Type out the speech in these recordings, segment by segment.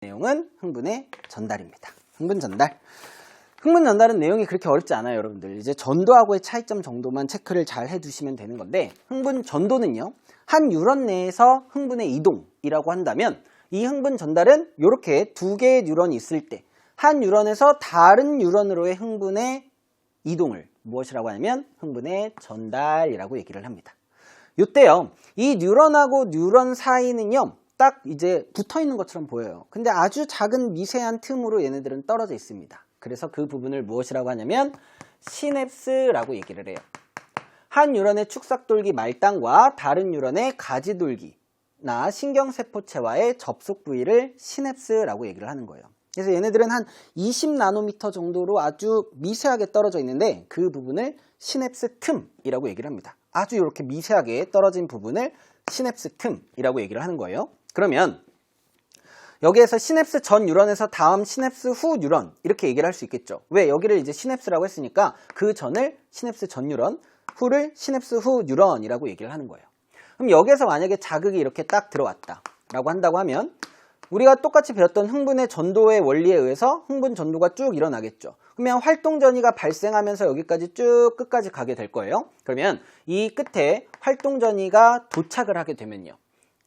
내용은 흥분의 전달입니다. 흥분 전달. 흥분 전달은 내용이 그렇게 어렵지 않아요, 여러분들. 이제 전도하고의 차이점 정도만 체크를 잘 해두시면 되는 건데, 흥분 전도는요, 한 뉴런 내에서 흥분의 이동이라고 한다면, 이 흥분 전달은 이렇게 두 개의 뉴런이 있을 때, 한 뉴런에서 다른 뉴런으로의 흥분의 이동을 무엇이라고 하냐면 흥분의 전달이라고 얘기를 합니다. 이때요, 이 뉴런하고 뉴런 사이는요, 딱 이제 붙어 있는 것처럼 보여요. 근데 아주 작은 미세한 틈으로 얘네들은 떨어져 있습니다. 그래서 그 부분을 무엇이라고 하냐면 시냅스라고 얘기를 해요. 한 뉴런의 축삭돌기 말단과 다른 뉴런의 가지돌기나 신경세포체와의 접속 부위를 시냅스라고 얘기를 하는 거예요. 그래서 얘네들은 한 20나노미터 정도로 아주 미세하게 떨어져 있는데 그 부분을 시냅스 틈이라고 얘기를 합니다. 아주 이렇게 미세하게 떨어진 부분을 시냅스 틈이라고 얘기를 하는 거예요. 그러면 여기에서 시냅스 전 뉴런에서 다음 시냅스 후 뉴런 이렇게 얘기를 할 수 있겠죠. 왜? 여기를 이제 시냅스라고 했으니까 그 전을 시냅스 전 뉴런, 후를 시냅스 후 뉴런이라고 얘기를 하는 거예요. 그럼 여기에서 만약에 자극이 이렇게 딱 들어왔다 라고 한다고 하면 우리가 똑같이 배웠던 흥분의 전도의 원리에 의해서 흥분 전도가 쭉 일어나겠죠. 그러면 활동 전이가 발생하면서 여기까지 쭉 끝까지 가게 될 거예요. 그러면 이 끝에 활동 전이가 도착을 하게 되면요.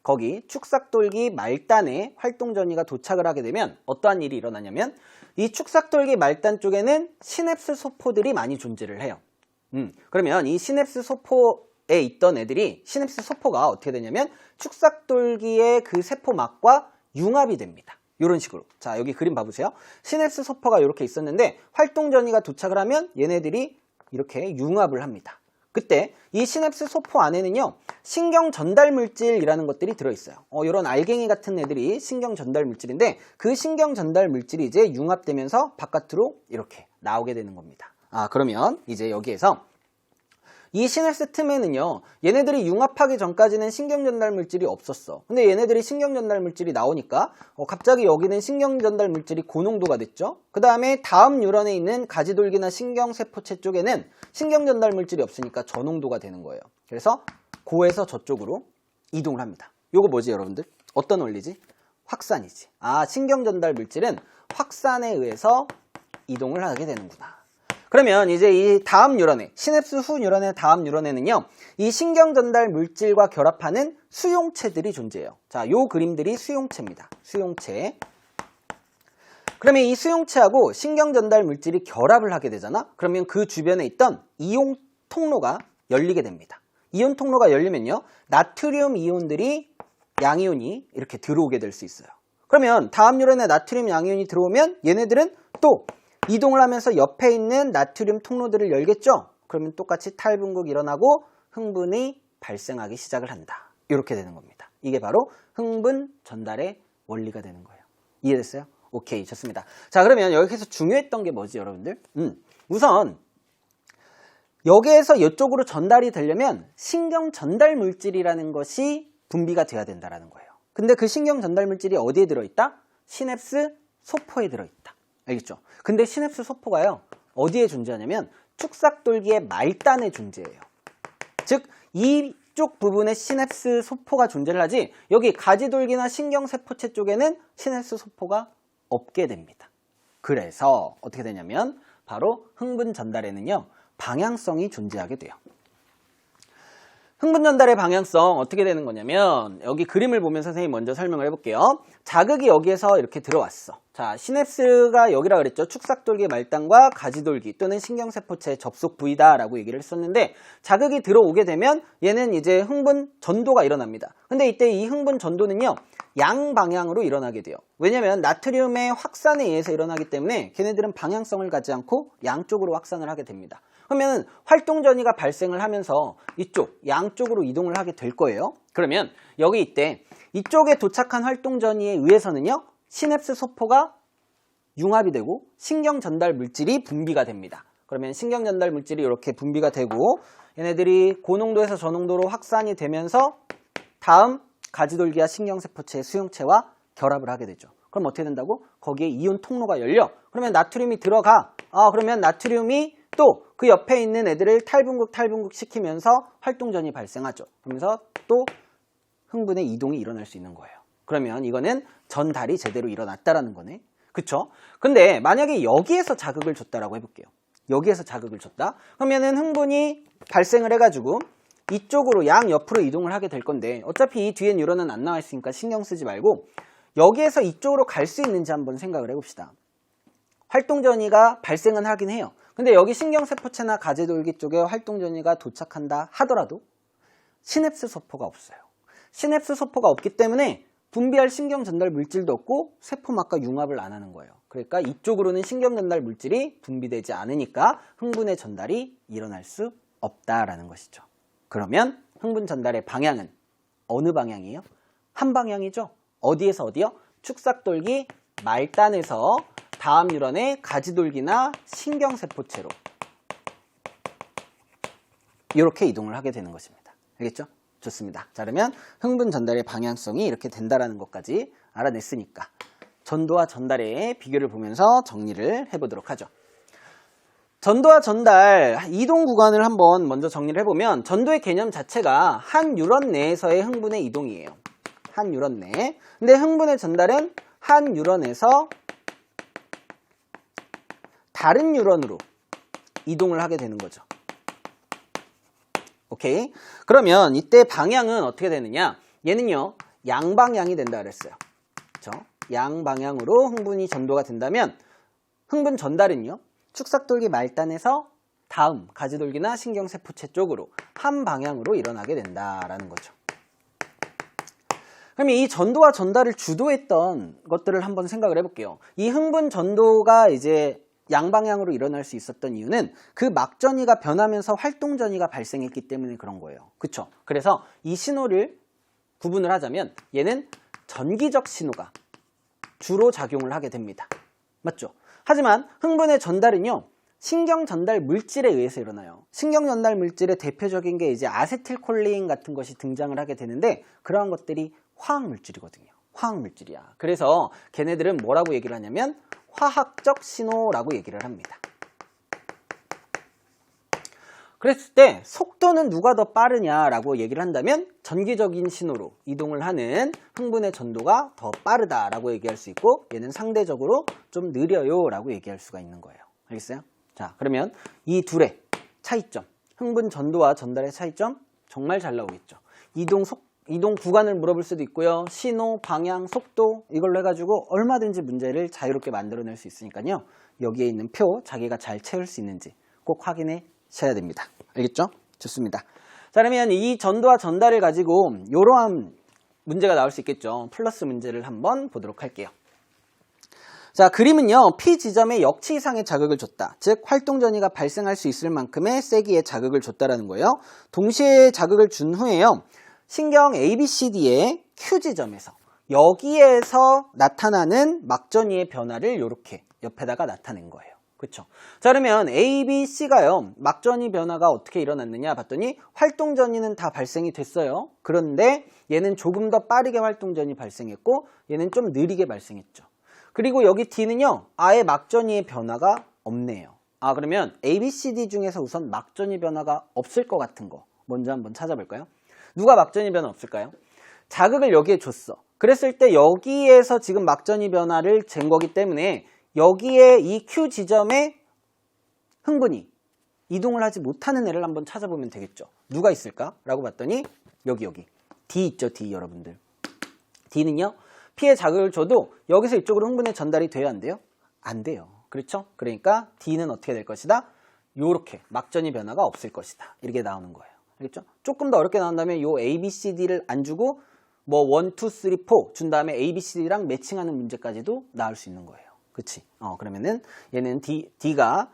거기 축삭돌기 말단에 활동 전이가 도착을 하게 되면 어떠한 일이 일어나냐면 이 축삭돌기 말단 쪽에는 시냅스 소포들이 많이 존재를 해요. 그러면 이 시냅스 소포에 있던 애들이 시냅스 소포가 어떻게 되냐면 축삭돌기의 그 세포막과 융합이 됩니다. 이런 식으로. 자, 여기 그림 봐보세요. 시냅스 소포가 이렇게 있었는데 활동 전이가 도착을 하면 얘네들이 이렇게 융합을 합니다. 그때 이 시냅스 소포 안에는요, 신경 전달 물질이라는 것들이 들어있어요. 이런 알갱이 같은 애들이 신경 전달 물질인데 그 신경 전달 물질이 이제 융합되면서 바깥으로 이렇게 나오게 되는 겁니다. 그러면 이제 여기에서 이 시냅스 틈에는요, 얘네들이 융합하기 전까지는 신경 전달 물질이 없었어. 근데 얘네들이 신경 전달 물질이 나오니까 갑자기 여기는 신경 전달 물질이 고농도가 됐죠. 그 다음에 다음 뉴런에 있는 가지돌기나 신경세포체 쪽에는 신경 전달 물질이 없으니까 저농도가 되는 거예요. 그래서 고에서 저쪽으로 이동을 합니다. 요거 뭐지, 여러분들? 어떤 원리지? 확산이지. 신경 전달 물질은 확산에 의해서 이동을 하게 되는구나. 그러면 이제 이 다음 뉴런에, 시냅스 후 뉴런의 다음 뉴런에는요, 이 신경 전달 물질과 결합하는 수용체들이 존재해요. 자, 요 그림들이 수용체입니다. 수용체. 그러면 이 수용체하고 신경 전달 물질이 결합을 하게 되잖아? 그러면 그 주변에 있던 이온 통로가 열리게 됩니다. 이온 통로가 열리면요, 나트륨 이온들이 양이온이 이렇게 들어오게 될 수 있어요. 그러면 다음 뉴런에 나트륨 양이온이 들어오면 얘네들은 또 이동을 하면서 옆에 있는 나트륨 통로들을 열겠죠? 그러면 똑같이 탈분극이 일어나고 흥분이 발생하기 시작을 한다. 이렇게 되는 겁니다. 이게 바로 흥분 전달의 원리가 되는 거예요. 이해됐어요? 오케이, 좋습니다. 자, 그러면 여기서 중요했던 게 뭐지, 여러분들? 우선 여기에서 이쪽으로 전달이 되려면 신경 전달 물질이라는 것이 분비가 돼야 된다는 거예요. 근데 그 신경 전달 물질이 어디에 들어있다? 시냅스 소포에 들어있다. 알겠죠? 근데 시냅스 소포가요, 어디에 존재하냐면 축삭돌기의 말단에 존재해요. 즉 이쪽 부분에 시냅스 소포가 존재를 하지 여기 가지돌기나 신경세포체 쪽에는 시냅스 소포가 없게 됩니다. 그래서 어떻게 되냐면 바로 흥분 전달에는요, 방향성이 존재하게 돼요. 흥분 전달의 방향성 어떻게 되는 거냐면 여기 그림을 보면 선생님이 먼저 설명을 해볼게요. 자극이 여기에서 이렇게 들어왔어. 자, 시냅스가 여기라 그랬죠. 축삭돌기 말단과 가지돌기 또는 신경세포체의 접속 부위다 라고 얘기를 했었는데 자극이 들어오게 되면 얘는 이제 흥분 전도가 일어납니다. 근데 이때 이 흥분 전도는요, 양방향으로 일어나게 돼요. 왜냐면 나트륨의 확산에 의해서 일어나기 때문에 걔네들은 방향성을 갖지 않고 양쪽으로 확산을 하게 됩니다. 그러면 활동 전이가 발생을 하면서 이쪽 양쪽으로 이동을 하게 될 거예요. 그러면 여기 이때 이쪽에 도착한 활동 전이에 의해서는요, 시냅스 소포가 융합이 되고 신경 전달 물질이 분비가 됩니다. 그러면 신경 전달 물질이 이렇게 분비가 되고 얘네들이 고농도에서 저농도로 확산이 되면서 다음 가지돌기와 신경세포체의 수용체와 결합을 하게 되죠. 그럼 어떻게 된다고? 거기에 이온 통로가 열려. 그러면 나트륨이 들어가. 그러면 나트륨이 또 그 옆에 있는 애들을 탈분극 시키면서 활동전이 발생하죠. 그러면서 또 흥분의 이동이 일어날 수 있는 거예요. 그러면 이거는 전달이 제대로 일어났다라는 거네. 그쵸? 근데 만약에 여기에서 자극을 줬다라고 해볼게요. 여기에서 자극을 줬다? 그러면은 흥분이 발생을 해가지고 이쪽으로 양옆으로 이동을 하게 될 건데 어차피 이 뒤에 뉴런은 안 나와 있으니까 신경 쓰지 말고 여기에서 이쪽으로 갈 수 있는지 한번 생각을 해봅시다. 활동전이가 발생은 하긴 해요. 근데 여기 신경세포체나 가지돌기 쪽에 활동전이가 도착한다 하더라도 시냅스 소포가 없어요. 시냅스 소포가 없기 때문에 분비할 신경전달 물질도 없고 세포막과 융합을 안 하는 거예요. 그러니까 이쪽으로는 신경전달 물질이 분비되지 않으니까 흥분의 전달이 일어날 수 없다라는 것이죠. 그러면 흥분 전달의 방향은 어느 방향이에요? 한 방향이죠. 어디에서 어디요? 축삭돌기 말단에서 다음 뉴런의 가지돌기나 신경세포체로 이렇게 이동을 하게 되는 것입니다. 알겠죠? 좋습니다. 자, 그러면 흥분 전달의 방향성이 이렇게 된다라는 것까지 알아냈으니까 전도와 전달의 비교를 보면서 정리를 해보도록 하죠. 전도와 전달, 이동 구간을 한번 먼저 정리를 해보면 전도의 개념 자체가 한 뉴런 내에서의 흥분의 이동이에요. 한 뉴런 내. 근데 흥분의 전달은 한 뉴런에서 다른 뉴런으로 이동을 하게 되는 거죠. 오케이? 그러면 이때 방향은 어떻게 되느냐? 얘는요, 양방향이 된다 그랬어요. 그렇죠? 양방향으로 흥분이 전도가 된다면 흥분 전달은요, 축삭돌기 말단에서 다음 가지돌기나 신경세포체 쪽으로 한 방향으로 일어나게 된다라는 거죠. 그럼 이 전도와 전달을 주도했던 것들을 한번 생각을 해볼게요. 이 흥분 전도가 이제 양방향으로 일어날 수 있었던 이유는 그 막전이가 변하면서 활동전이가 발생했기 때문에 그런 거예요. 그쵸? 그래서 이 신호를 구분을 하자면 얘는 전기적 신호가 주로 작용을 하게 됩니다. 맞죠? 하지만 흥분의 전달은요, 신경 전달 물질에 의해서 일어나요. 신경 전달 물질의 대표적인 게 이제 아세틸콜린 같은 것이 등장을 하게 되는데 그러한 것들이 화학 물질이거든요. 화학 물질이야. 그래서 걔네들은 뭐라고 얘기를 하냐면 화학적 신호라고 얘기를 합니다. 그랬을 때 속도는 누가 더 빠르냐라고 얘기를 한다면 전기적인 신호로 이동을 하는 흥분의 전도가 더 빠르다라고 얘기할 수 있고 얘는 상대적으로 좀 느려요 라고 얘기할 수가 있는 거예요. 알겠어요? 자, 그러면 이 둘의 차이점, 흥분 전도와 전달의 차이점 정말 잘 나오겠죠. 이동 구간을 물어볼 수도 있고요. 신호, 방향, 속도 이걸로 해가지고 얼마든지 문제를 자유롭게 만들어낼 수 있으니까요. 여기에 있는 표 자기가 잘 채울 수 있는지 꼭 확인해 주셔야 됩니다. 알겠죠? 좋습니다. 자, 그러면 이 전도와 전달을 가지고 이러한 문제가 나올 수 있겠죠. 플러스 문제를 한번 보도록 할게요. 자, 그림은요, P 지점에 역치 이상의 자극을 줬다. 즉 활동전이가 발생할 수 있을 만큼의 세기의 자극을 줬다라는 거예요. 동시에 자극을 준 후에요, 신경 ABCD의 Q 지점에서 여기에서 나타나는 막전이의 변화를 이렇게 옆에다가 나타낸 거예요. 그렇죠? 자, 그러면 ABC가요, 막전이 변화가 어떻게 일어났느냐 봤더니 활동전이는 다 발생이 됐어요. 그런데 얘는 조금 더 빠르게 활동전이 발생했고 얘는 좀 느리게 발생했죠. 그리고 여기 D는요, 아예 막전이의 변화가 없네요. 아, 그러면 ABCD 중에서 우선 막전이 변화가 없을 것 같은 거 먼저 한번 찾아볼까요? 누가 막전이 변화 없을까요? 자극을 여기에 줬어. 그랬을 때 여기에서 지금 막전이 변화를 잰 거기 때문에 여기에 이 Q 지점에 흥분이 이동을 하지 못하는 애를 한번 찾아보면 되겠죠. 누가 있을까? 라고 봤더니 여기 D 있죠. D 여러분들. D는요, P에 자극을 줘도 여기서 이쪽으로 흥분의 전달이 돼야 안 돼요? 안 돼요. 그렇죠? 그러니까 D는 어떻게 될 것이다? 요렇게 막전이 변화가 없을 것이다. 이렇게 나오는 거예요. 알겠죠? 조금 더 어렵게 나온다면 요 ABCD를 안 주고 뭐 1, 2, 3, 4 준 다음에 ABCD랑 매칭하는 문제까지도 나올 수 있는 거예요. 그치? 그러면은 얘는 D가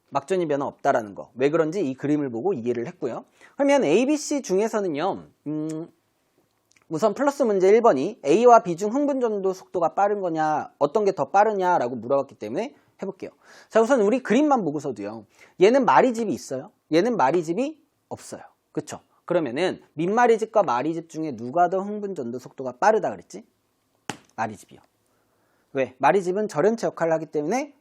막전이 변화 없다라는 거. 왜 그런지 이 그림을 보고 이해를 했고요. 그러면 ABC 중에서는요, 우선 플러스 문제 1번이 A와 B 중 흥분 전도 속도가 빠른 거냐, 어떤 게 더 빠르냐라고 물어봤기 때문에 해볼게요. 자, 우선 우리 그림만 보고서도요, 얘는 마리집이 있어요. 얘는 마리집이 없어요. 그쵸? 그러면은 민마리집과 마리집 중에 누가 더 흥분 전도 속도가 빠르다 그랬지? 마리집이요. 왜? 마리집은 절연체 역할을 하기 때문에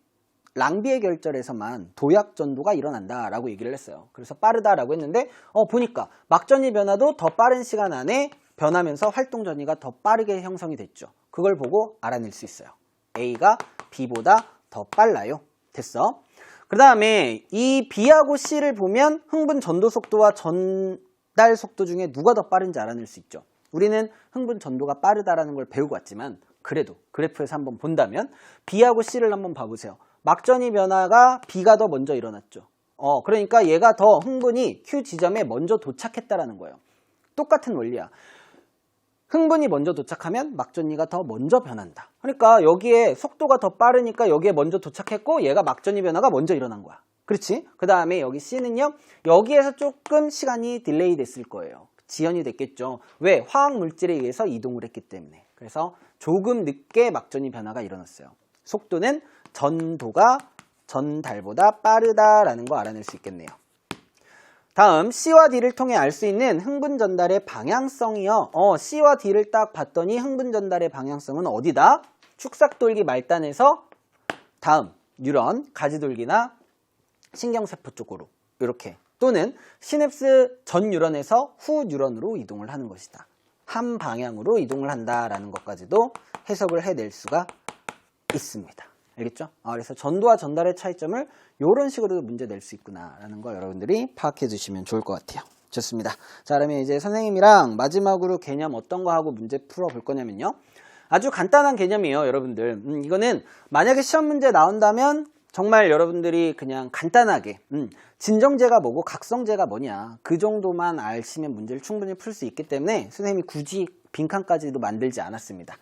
랑비의 결절에서만 도약 전도가 일어난다라고 얘기를 했어요. 그래서 빠르다라고 했는데 보니까 막전이 변화도 더 빠른 시간 안에 변하면서 활동 전이가 더 빠르게 형성이 됐죠. 그걸 보고 알아낼 수 있어요. A가 B보다 더 빨라요. 됐어? 그 다음에 이 B하고 C를 보면 흥분 전도 속도와 전달 속도 중에 누가 더 빠른지 알아낼 수 있죠. 우리는 흥분 전도가 빠르다라는 걸 배우고 왔지만 그래도 그래프에서 한번 본다면 B하고 C를 한번 봐보세요. 막전이 변화가 B가 더 먼저 일어났죠. 그러니까 얘가 더 흥분이 Q 지점에 먼저 도착했다라는 거예요. 똑같은 원리야. 흥분이 먼저 도착하면 막전이가 더 먼저 변한다. 그러니까 여기에 속도가 더 빠르니까 여기에 먼저 도착했고 얘가 막전이 변화가 먼저 일어난 거야. 그렇지? 그 다음에 여기 C는요. 여기에서 조금 시간이 딜레이 됐을 거예요. 지연이 됐겠죠. 왜? 화학 물질에 의해서 이동을 했기 때문에. 그래서 조금 늦게 막전이 변화가 일어났어요. 속도는 전도가 전달보다 빠르다라는 거 알아낼 수 있겠네요. 다음 C와 D를 통해 알 수 있는 흥분 전달의 방향성이요. C와 D를 딱 봤더니 흥분 전달의 방향성은 어디다? 축삭돌기 말단에서 다음 뉴런, 가지돌기나 신경세포 쪽으로 이렇게 또는 시냅스 전 뉴런에서 후 뉴런으로 이동을 하는 것이다. 한 방향으로 이동을 한다라는 것까지도 해석을 해낼 수가 있습니다. 알겠죠? 그래서 전도와 전달의 차이점을 이런 식으로 문제 낼 수 있구나라는 거 여러분들이 파악해 주시면 좋을 것 같아요. 좋습니다. 자, 그러면 이제 선생님이랑 마지막으로 개념 어떤 거 하고 문제 풀어볼 거냐면요. 아주 간단한 개념이에요, 여러분들. 이거는 만약에 시험 문제 나온다면 정말 여러분들이 그냥 간단하게 진정제가 뭐고 각성제가 뭐냐 그 정도만 아시면 문제를 충분히 풀 수 있기 때문에 선생님이 굳이 빈칸까지도 만들지 않았습니다.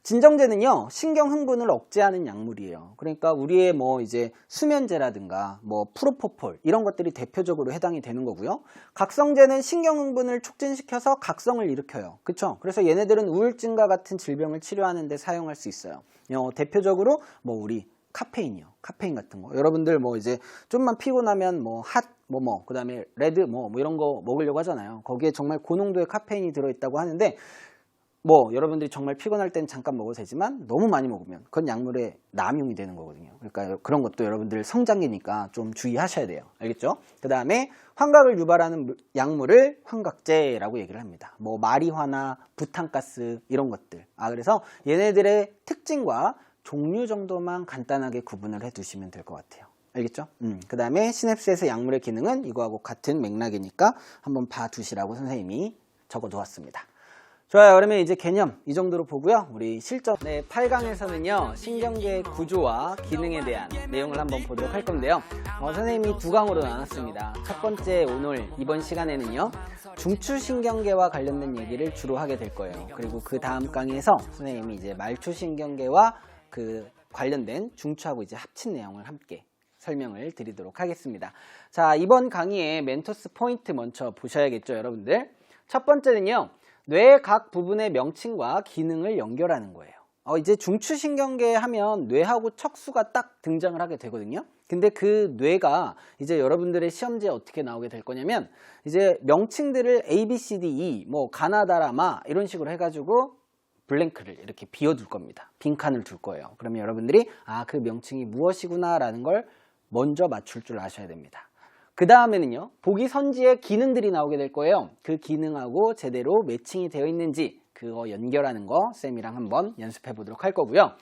진정제는요, 신경 흥분을 억제하는 약물이에요. 그러니까 우리의 뭐 이제 수면제라든가 뭐 프로포폴 이런 것들이 대표적으로 해당이 되는 거고요. 각성제는 신경 흥분을 촉진시켜서 각성을 일으켜요. 그쵸? 그래서 얘네들은 우울증과 같은 질병을 치료하는 데 사용할 수 있어요. 대표적으로 뭐 우리 카페인이요. 카페인 같은 거. 여러분들 뭐 이제 좀만 피곤하면 뭐 핫, 그 다음에 레드 뭐 이런 거 먹으려고 하잖아요. 거기에 정말 고농도의 카페인이 들어있다고 하는데 여러분들이 정말 피곤할 땐 잠깐 먹어도 되지만 너무 많이 먹으면 그건 약물의 남용이 되는 거거든요. 그러니까 그런 것도 여러분들 성장기니까 좀 주의하셔야 돼요. 알겠죠? 그 다음에 환각을 유발하는 약물을 환각제라고 얘기를 합니다. 마리화나 부탄가스 이런 것들. 그래서 얘네들의 특징과 종류 정도만 간단하게 구분을 해 두시면 될 것 같아요. 알겠죠? 그 다음에 시냅스에서 약물의 기능은 이거하고 같은 맥락이니까 한번 봐두시라고 선생님이 적어 두었습니다. 좋아요. 그러면 이제 개념 이 정도로 보고요. 우리 실전 8강에서는요. 신경계의 구조와 기능에 대한 내용을 한번 보도록 할 건데요. 선생님이 두 강으로 나눴습니다. 첫 번째 오늘 이번 시간에는요. 중추신경계와 관련된 얘기를 주로 하게 될 거예요. 그리고 그 다음 강의에서 선생님이 이제 말초신경계와 그 관련된 중추하고 이제 합친 내용을 함께 설명을 드리도록 하겠습니다. 자, 이번 강의의 멘토스 포인트 먼저 보셔야겠죠, 여러분들. 첫 번째는요. 뇌의 각 부분의 명칭과 기능을 연결하는 거예요. 이제 중추신경계 하면 뇌하고 척수가 딱 등장을 하게 되거든요. 근데 그 뇌가 이제 여러분들의 시험지에 어떻게 나오게 될 거냐면 이제 명칭들을 A, B, C, D, E, 가나다라마 이런 식으로 해가지고 블랭크를 이렇게 비워둘 겁니다. 빈칸을 둘 거예요. 그러면 여러분들이 그 명칭이 무엇이구나 라는 걸 먼저 맞출 줄 아셔야 됩니다. 그 다음에는요, 보기 선지의 기능들이 나오게 될 거예요. 그 기능하고 제대로 매칭이 되어 있는지 그거 연결하는 거 쌤이랑 한번 연습해 보도록 할 거고요.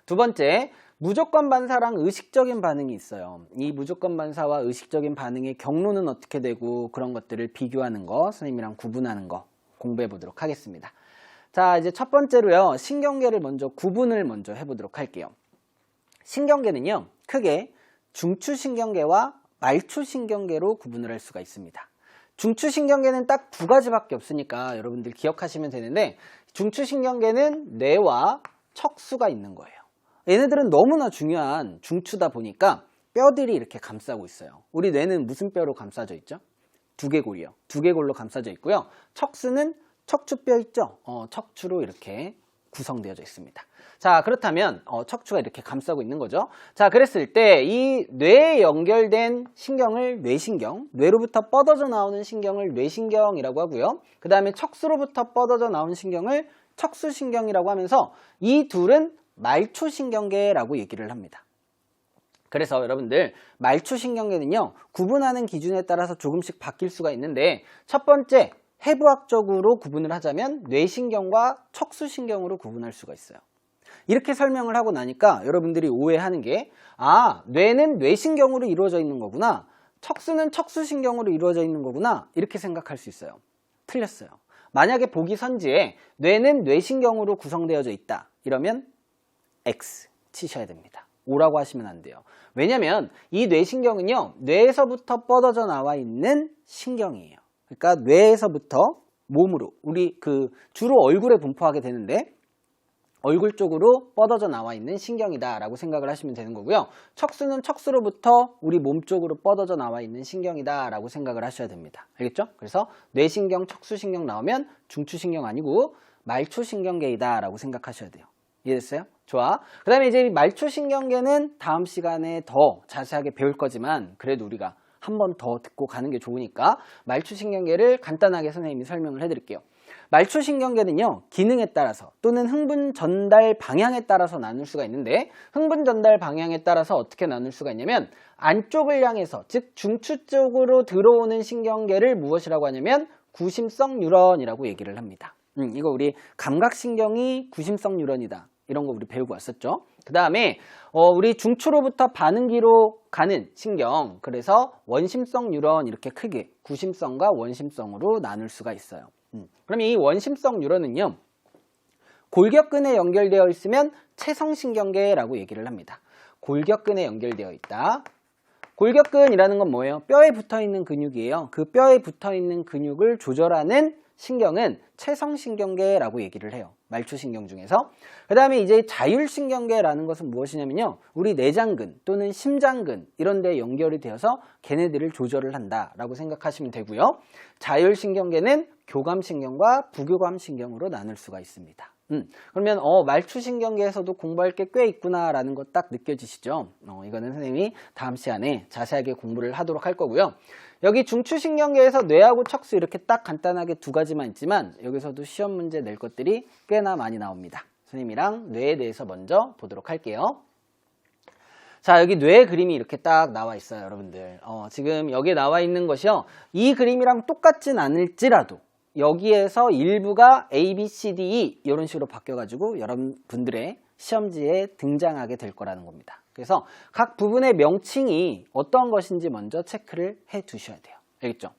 두 번째, 무조건 반사랑 의식적인 반응이 있어요. 이 무조건 반사와 의식적인 반응의 경로는 어떻게 되고 그런 것들을 비교하는 거, 선생님이랑 구분하는 거 공부해 보도록 하겠습니다. 자, 이제 첫 번째로요, 신경계를 구분을 먼저 해보도록 할게요. 신경계는요, 크게 중추신경계와 말초신경계로 구분을 할 수가 있습니다. 중추신경계는 딱 두 가지밖에 없으니까 여러분들 기억하시면 되는데 중추신경계는 뇌와 척수가 있는 거예요. 얘네들은 너무나 중요한 중추다 보니까 뼈들이 이렇게 감싸고 있어요. 우리 뇌는 무슨 뼈로 감싸져 있죠? 두개골이요. 두개골로 감싸져 있고요. 척수는 척추뼈 있죠? 척추로 이렇게 구성되어져 있습니다. 자, 그렇다면 척추가 이렇게 감싸고 있는 거죠. 자, 그랬을 때 이 뇌에 연결된 신경을 뇌신경, 뇌로부터 뻗어져 나오는 신경을 뇌신경이라고 하고요. 그 다음에 척수로부터 뻗어져 나오는 신경을 척수신경이라고 하면서 이 둘은 말초신경계라고 얘기를 합니다. 그래서 여러분들 말초신경계는요, 구분하는 기준에 따라서 조금씩 바뀔 수가 있는데 첫 번째 해부학적으로 구분을 하자면 뇌신경과 척수신경으로 구분할 수가 있어요. 이렇게 설명을 하고 나니까 여러분들이 오해하는 게 뇌는 뇌신경으로 이루어져 있는 거구나, 척수는 척수신경으로 이루어져 있는 거구나, 이렇게 생각할 수 있어요. 틀렸어요. 만약에 보기 선지에 뇌는 뇌신경으로 구성되어져 있다 이러면 X 치셔야 됩니다. O라고 하시면 안 돼요. 왜냐면 이 뇌신경은요, 뇌에서부터 뻗어져 나와 있는 신경이에요. 그러니까 뇌에서부터 몸으로, 우리 주로 얼굴에 분포하게 되는데 얼굴 쪽으로 뻗어져 나와 있는 신경이다 라고 생각을 하시면 되는 거고요. 척수는 척수로부터 우리 몸 쪽으로 뻗어져 나와 있는 신경이다 라고 생각을 하셔야 됩니다. 알겠죠? 그래서 뇌신경, 척수신경 나오면 중추신경 아니고 말초신경계이다 라고 생각하셔야 돼요. 이해됐어요? 좋아. 그 다음에 이제 말초신경계는 다음 시간에 더 자세하게 배울 거지만 그래도 우리가 한 번 더 듣고 가는 게 좋으니까 말초신경계를 간단하게 선생님이 설명을 해드릴게요. 말초신경계는요, 기능에 따라서 또는 흥분 전달 방향에 따라서 나눌 수가 있는데, 흥분 전달 방향에 따라서 어떻게 나눌 수가 있냐면 안쪽을 향해서, 즉 중추 쪽으로 들어오는 신경계를 무엇이라고 하냐면 구심성 뉴런이라고 얘기를 합니다. 이거 우리 감각신경이 구심성 뉴런이다, 이런 거 우리 배우고 왔었죠. 그 다음에 우리 중추로부터 반응기로 가는 신경, 그래서 원심성 뉴런, 이렇게 크게 구심성과 원심성으로 나눌 수가 있어요. 그럼 이 원심성 뉴런은요, 골격근에 연결되어 있으면 체성신경계라고 얘기를 합니다. 골격근에 연결되어 있다. 골격근이라는 건 뭐예요? 뼈에 붙어있는 근육이에요. 그 뼈에 붙어있는 근육을 조절하는 신경은 체성신경계라고 얘기를 해요. 말초신경 중에서. 그 다음에 이제 자율신경계라는 것은 무엇이냐면요, 우리 내장근 또는 심장근 이런 데 연결이 되어서 걔네들을 조절을 한다라고 생각하시면 되고요. 자율신경계는 교감신경과 부교감신경으로 나눌 수가 있습니다. 그러면 말초신경계에서도 공부할 게 꽤 있구나라는 거 딱 느껴지시죠? 이거는 선생님이 다음 시간에 자세하게 공부를 하도록 할 거고요. 여기 중추신경계에서 뇌하고 척수 이렇게 딱 간단하게 두 가지만 있지만 여기서도 시험 문제 낼 것들이 꽤나 많이 나옵니다. 선생님이랑 뇌에 대해서 먼저 보도록 할게요. 자, 여기 뇌 그림이 이렇게 딱 나와 있어요, 여러분들. 지금 여기에 나와 있는 것이요, 이 그림이랑 똑같진 않을지라도 여기에서 일부가 A, B, C, D, E 이런 식으로 바뀌어가지고 여러분들의 시험지에 등장하게 될 거라는 겁니다. 그래서 각 부분의 명칭이 어떤 것인지 먼저 체크를 해 두셔야 돼요. 알겠죠?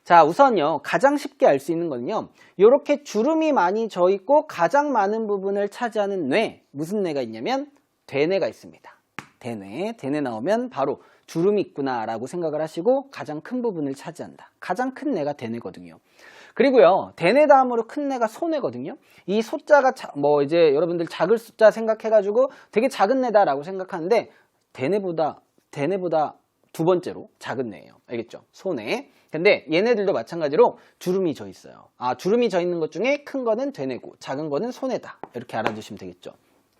자, 우선요, 가장 쉽게 알 수 있는 거는요, 이렇게 주름이 많이 져 있고 가장 많은 부분을 차지하는 뇌, 무슨 뇌가 있냐면 대뇌가 있습니다. 대뇌 나오면 바로 주름이 있구나 라고 생각을 하시고 가장 큰 부분을 차지한다. 가장 큰 뇌가 대뇌거든요. 그리고요, 대뇌 다음으로 큰 뇌가 소뇌거든요. 이 소자가 이제 여러분들 작을 숫자 생각해가지고 되게 작은 뇌다라고 생각하는데 대뇌보다 두 번째로 작은 뇌예요. 알겠죠? 소뇌. 근데 얘네들도 마찬가지로 주름이 져 있어요. 주름이 져 있는 것 중에 큰 거는 대뇌고 작은 거는 소뇌다. 이렇게 알아두시면 되겠죠.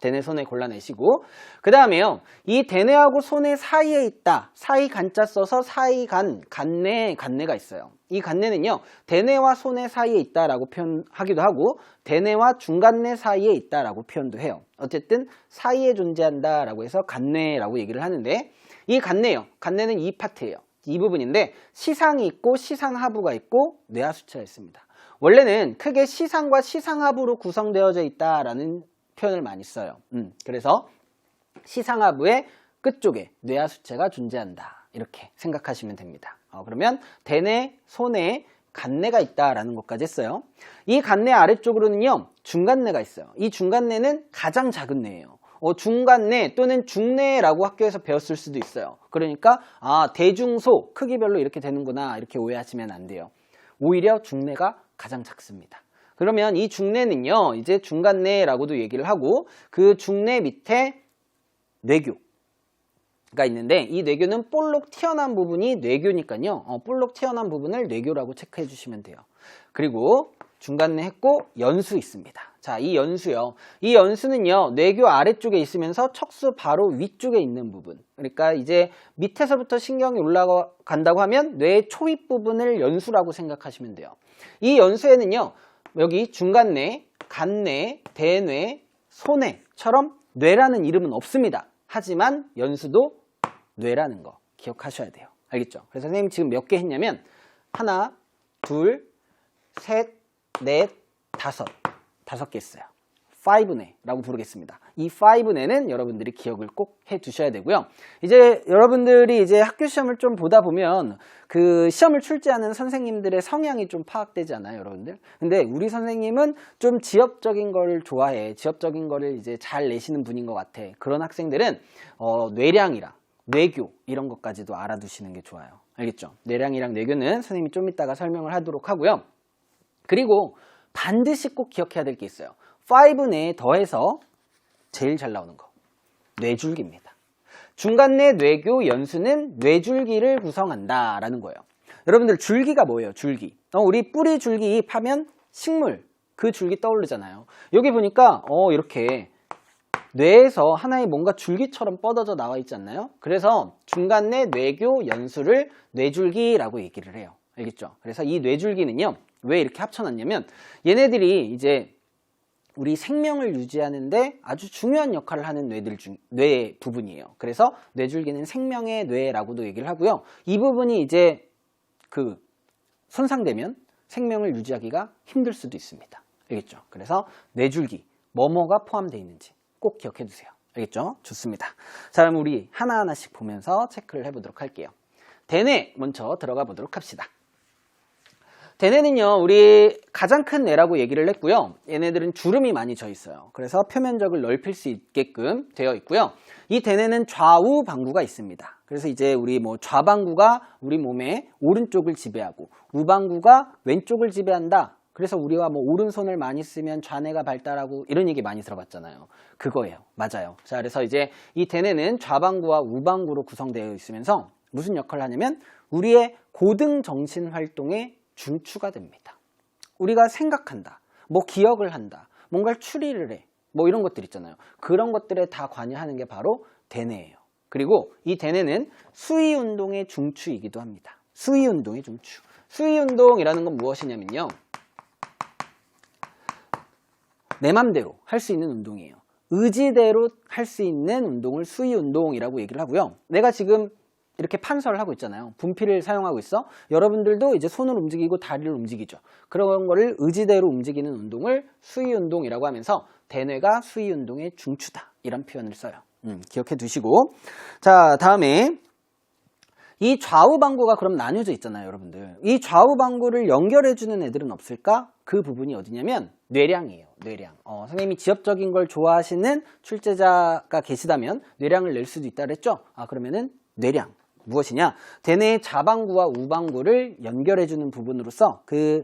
대뇌, 소뇌 골라내시고, 그 다음에요, 이 대뇌하고 소뇌 사이에 있다. 사이 간자 써서 사이 간뇌가 있어요. 이 간뇌는요, 대뇌와 소뇌 사이에 있다라고 표현하기도 하고, 대뇌와 중간뇌 사이에 있다라고 표현도 해요. 어쨌든 사이에 존재한다라고 해서 간뇌라고 얘기를 하는데, 이 간뇌는 이 파트예요. 이 부분인데 시상이 있고 시상하부가 있고 뇌하수체가 있습니다. 원래는 크게 시상과 시상하부로 구성되어져 있다라는 표현을 많이 써요. 그래서 시상하부의 끝쪽에 뇌하수체가 존재한다, 이렇게 생각하시면 됩니다. 그러면 대뇌, 소뇌, 간뇌가 있다라는 것까지 했어요. 이 간뇌 아래쪽으로는요, 중간뇌가 있어요. 이 중간뇌는 가장 작은 뇌예요. 중간뇌 또는 중뇌라고 학교에서 배웠을 수도 있어요. 그러니까 대중소 크기별로 이렇게 되는구나, 이렇게 오해하시면 안 돼요. 오히려 중뇌가 가장 작습니다. 그러면 이 중뇌는요, 이제 중간뇌라고도 얘기를 하고, 그 중뇌 밑에 뇌교가 있는데, 이 뇌교는 볼록 튀어나온 부분이 뇌교니까요, 볼록 튀어나온 부분을 뇌교라고 체크해 주시면 돼요. 그리고 중간뇌 했고 연수 있습니다. 자, 이 연수요. 이 연수는요, 뇌교 아래쪽에 있으면서 척수 바로 위쪽에 있는 부분. 그러니까 이제 밑에서부터 신경이 올라간다고 하면 뇌의 초입 부분을 연수라고 생각하시면 돼요. 이 연수에는요, 여기 중간뇌, 간뇌, 대뇌, 소뇌처럼 뇌라는 이름은 없습니다. 하지만 연수도 뇌라는 거 기억하셔야 돼요. 알겠죠? 그래서 선생님 지금 몇 개 했냐면 하나, 둘, 셋, 넷, 다섯 개 있어요. 5네라고 부르겠습니다. 이 5네는 여러분들이 기억을 꼭 해 두셔야 되고요. 이제 여러분들이 이제 학교 시험을 좀 보다 보면 그 시험을 출제하는 선생님들의 성향이 좀 파악되지 않아요, 여러분들? 근데 우리 선생님은 좀 지엽적인 거를 좋아해. 지엽적인 거를 이제 잘 내시는 분인 것 같아. 그런 학생들은 뇌량이랑 뇌교 이런 것까지도 알아두시는 게 좋아요. 알겠죠? 뇌량이랑 뇌교는 선생님이 좀 이따가 설명을 하도록 하고요. 그리고 반드시 꼭 기억해야 될 게 있어요. 5네 더해서 제일 잘 나오는 거. 뇌줄기입니다. 중간내 뇌교 연수는 뇌줄기를 구성한다 라는 거예요. 여러분들 줄기가 뭐예요? 줄기. 우리 뿌리 줄기 파면 식물 그 줄기 떠오르잖아요. 여기 보니까 이렇게 뇌에서 하나의 뭔가 줄기처럼 뻗어져 나와 있지 않나요? 그래서 중간내 뇌교 연수를 뇌줄기라고 얘기를 해요. 알겠죠? 그래서 이 뇌줄기는요, 왜 이렇게 합쳐놨냐면 얘네들이 이제 우리 생명을 유지하는데 아주 중요한 역할을 하는 뇌 부분이에요. 그래서 뇌줄기는 생명의 뇌라고도 얘기를 하고요. 이 부분이 이제 그 손상되면 생명을 유지하기가 힘들 수도 있습니다. 알겠죠? 그래서 뇌줄기, 뭐뭐가 포함되어 있는지 꼭 기억해 두세요. 알겠죠? 좋습니다. 자, 그럼 우리 하나하나씩 보면서 체크를 해보도록 할게요. 대뇌 먼저 들어가 보도록 합시다. 대뇌는요, 우리 가장 큰 뇌라고 얘기를 했고요. 얘네들은 주름이 많이 져 있어요. 그래서 표면적을 넓힐 수 있게끔 되어 있고요. 이 대뇌는 좌우 방구가 있습니다. 그래서 이제 우리 좌방구가 우리 몸의 오른쪽을 지배하고 우방구가 왼쪽을 지배한다. 그래서 우리가 오른손을 많이 쓰면 좌뇌가 발달하고 이런 얘기 많이 들어봤잖아요. 그거예요. 맞아요. 자, 그래서 이제 이 대뇌는 좌방구와 우방구로 구성되어 있으면서 무슨 역할을 하냐면 우리의 고등 정신 활동에 중추가 됩니다. 우리가 생각한다, 기억을 한다, 뭔가를 추리를 해, 이런 것들 있잖아요. 그런 것들에 다 관여하는 게 바로 대뇌예요. 그리고 이 대뇌는 수위운동의 중추이기도 합니다. 수위운동의 중추. 수위운동이라는 건 무엇이냐면요, 내 맘대로 할 수 있는 운동이에요. 의지대로 할 수 있는 운동을 수위운동이라고 얘기를 하고요. 내가 지금 이렇게 판서를 하고 있잖아요. 분필을 사용하고 있어. 여러분들도 이제 손을 움직이고 다리를 움직이죠. 그런 거를 의지대로 움직이는 운동을 수위운동이라고 하면서 대뇌가 수위운동의 중추다. 이런 표현을 써요. 기억해 두시고. 자, 다음에 이 좌우방구가 그럼 나뉘어져 있잖아요, 여러분들. 이 좌우방구를 연결해주는 애들은 없을까? 그 부분이 어디냐면 뇌량이에요. 뇌량. 선생님이 지엽적인 걸 좋아하시는 출제자가 계시다면 뇌량을 낼 수도 있다 그랬죠? 그러면은 뇌량. 무엇이냐? 대뇌의 좌방구와 우방구를 연결해주는 부분으로서 그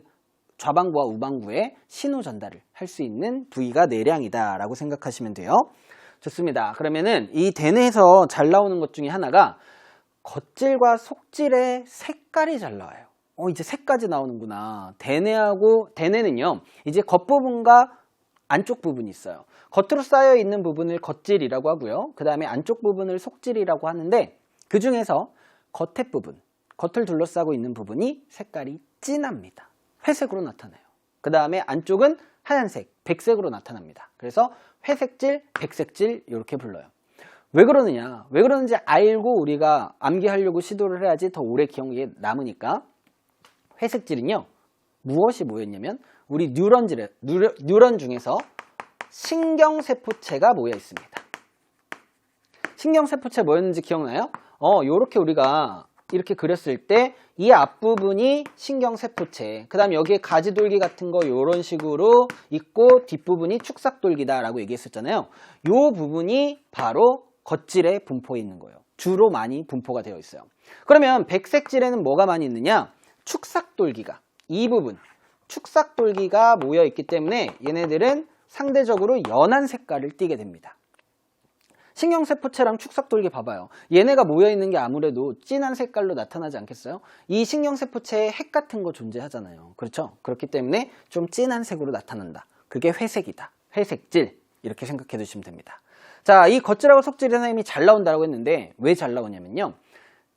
좌방구와 우방구의 신호 전달을 할 수 있는 부위가 뇌량이다 라고 생각하시면 돼요. 좋습니다. 그러면은 이 대뇌에서 잘 나오는 것 중에 하나가 겉질과 속질의 색깔이 잘 나와요. 이제 색까지 나오는구나. 대뇌는요, 이제 겉부분과 안쪽 부분이 있어요. 겉으로 쌓여 있는 부분을 겉질이라고 하고요. 그 다음에 안쪽 부분을 속질이라고 하는데 그 중에서 겉에 부분, 겉을 둘러싸고 있는 부분이 색깔이 진합니다. 회색으로 나타나요. 그 다음에 안쪽은 하얀색, 백색으로 나타납니다. 그래서 회색질, 백색질 이렇게 불러요. 왜 그러느냐? 왜 그러는지 알고 우리가 암기하려고 시도를 해야지 더 오래 기억에 남으니까. 회색질은요, 무엇이 모였냐면 우리 뉴런 중에서 신경세포체가 모여 있습니다. 신경세포체 뭐였는지 기억나요? 요렇게 우리가 이렇게 그렸을 때 이 앞부분이 신경세포체, 그 다음 여기에 가지돌기 같은 거 요런 식으로 있고 뒷부분이 축삭돌기다 라고 얘기했었잖아요. 요 부분이 바로 겉질에 분포해 있는 거예요. 주로 많이 분포가 되어 있어요. 그러면 백색질에는 뭐가 많이 있느냐? 축삭돌기가, 이 부분 축삭돌기가 모여 있기 때문에 얘네들은 상대적으로 연한 색깔을 띠게 됩니다. 신경세포체랑 축삭돌기 봐봐요. 얘네가 모여있는 게 아무래도 진한 색깔로 나타나지 않겠어요? 이 신경세포체에 핵 같은 거 존재하잖아요. 그렇죠? 그렇기 때문에 좀 진한 색으로 나타난다. 그게 회색이다. 회색질. 이렇게 생각해 두시면 됩니다. 자, 이 겉질하고 속질의 선생님이 잘 나온다고 했는데 왜 잘 나오냐면요,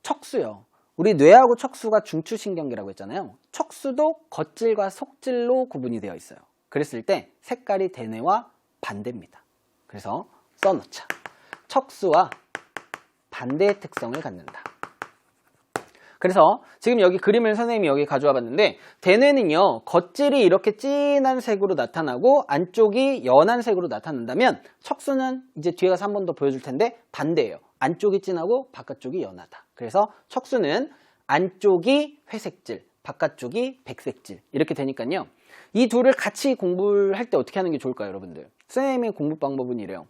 척수요. 우리 뇌하고 척수가 중추신경계라고 했잖아요. 척수도 겉질과 속질로 구분이 되어 있어요. 그랬을 때 색깔이 대뇌와 반대입니다. 그래서 써놓자. 척수와 반대의 특성을 갖는다. 그래서 지금 여기 그림을 선생님이 여기 가져와 봤는데 대뇌는요 겉질이 이렇게 진한 색으로 나타나고 안쪽이 연한 색으로 나타난다면 척수는 이제 뒤에 가서 한 번 더 보여줄 텐데 반대예요. 안쪽이 진하고 바깥쪽이 연하다. 그래서 척수는 안쪽이 회색질, 바깥쪽이 백색질 이렇게 되니까요. 이 둘을 같이 공부를 할 때 어떻게 하는 게 좋을까요, 여러분들? 선생님의 공부 방법은 이래요.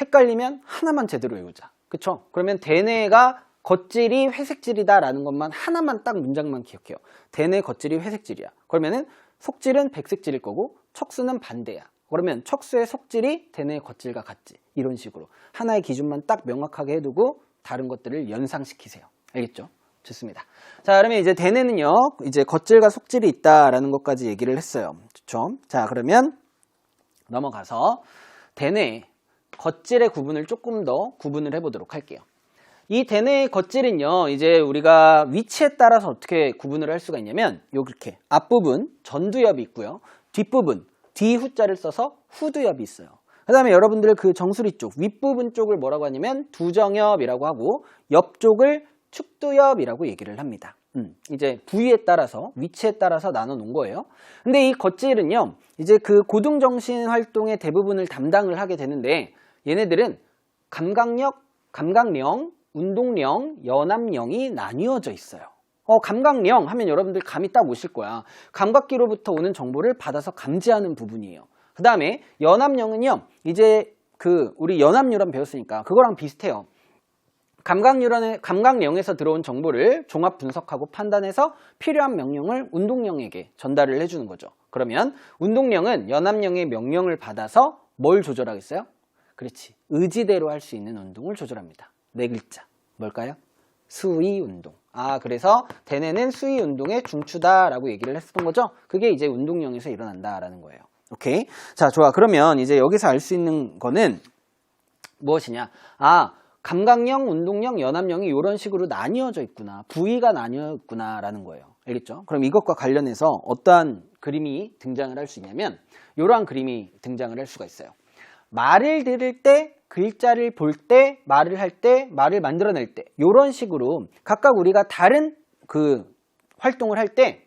헷갈리면 하나만 제대로 외우자. 그쵸? 그러면 대뇌가 겉질이 회색질이다라는 것만 하나만 딱 문장만 기억해요. 대뇌 겉질이 회색질이야. 그러면은 속질은 백색질일 거고 척수는 반대야. 그러면 척수의 속질이 대뇌의 겉질과 같지. 이런 식으로 하나의 기준만 딱 명확하게 해두고 다른 것들을 연상시키세요. 알겠죠? 좋습니다. 자, 그러면 이제 대뇌는요, 이제 겉질과 속질이 있다라는 것까지 얘기를 했어요. 좋죠? 자, 그러면 넘어가서 대뇌 겉질의 구분을 조금 더 구분을 해보도록 할게요. 이 대뇌의 겉질은요, 이제 우리가 위치에 따라서 어떻게 구분을 할 수가 있냐면, 이렇게 앞부분 전두엽이 있고요, 뒷부분 뒤후자를 써서 후두엽이 있어요. 그 다음에 여러분들 그 정수리 쪽 윗부분 쪽을 뭐라고 하냐면 두정엽이라고 하고 옆쪽을 축두엽이라고 얘기를 합니다. 이제 부위에 따라서 위치에 따라서 나눠 놓은 거예요. 근데 이 겉질은요, 이제 그 고등정신 활동의 대부분을 담당을 하게 되는데 얘네들은 감각력, 감각령, 운동령, 연합령이 나뉘어져 있어요. 감각령 하면 여러분들 감이 딱 오실 거야. 감각기로부터 오는 정보를 받아서 감지하는 부분이에요. 그 다음에 연합령은요, 이제 우리 연합뉴런 배웠으니까 그거랑 비슷해요. 감각령에서 들어온 정보를 종합 분석하고 판단해서 필요한 명령을 운동령에게 전달을 해주는 거죠. 그러면 운동령은 연합령의 명령을 받아서 뭘 조절하겠어요? 그렇지. 의지대로 할 수 있는 운동을 조절합니다. 네 글자. 뭘까요? 수위운동. 그래서 대뇌는 수위운동의 중추다라고 얘기를 했었던 거죠. 그게 이제 운동령에서 일어난다라는 거예요. 오케이. 자, 좋아. 그러면 이제 여기서 알 수 있는 거는 무엇이냐? 감각령, 운동령, 연합령이 이런 식으로 나뉘어져 있구나. 부위가 나뉘어 있구나라는 거예요. 알겠죠? 그럼 이것과 관련해서 어떠한 그림이 등장을 할 수 있냐면 이러한 그림이 등장을 할 수가 있어요. 말을 들을 때, 글자를 볼 때, 말을 할 때, 말을 만들어낼 때 이런 식으로 각각 우리가 다른 활동을 할 때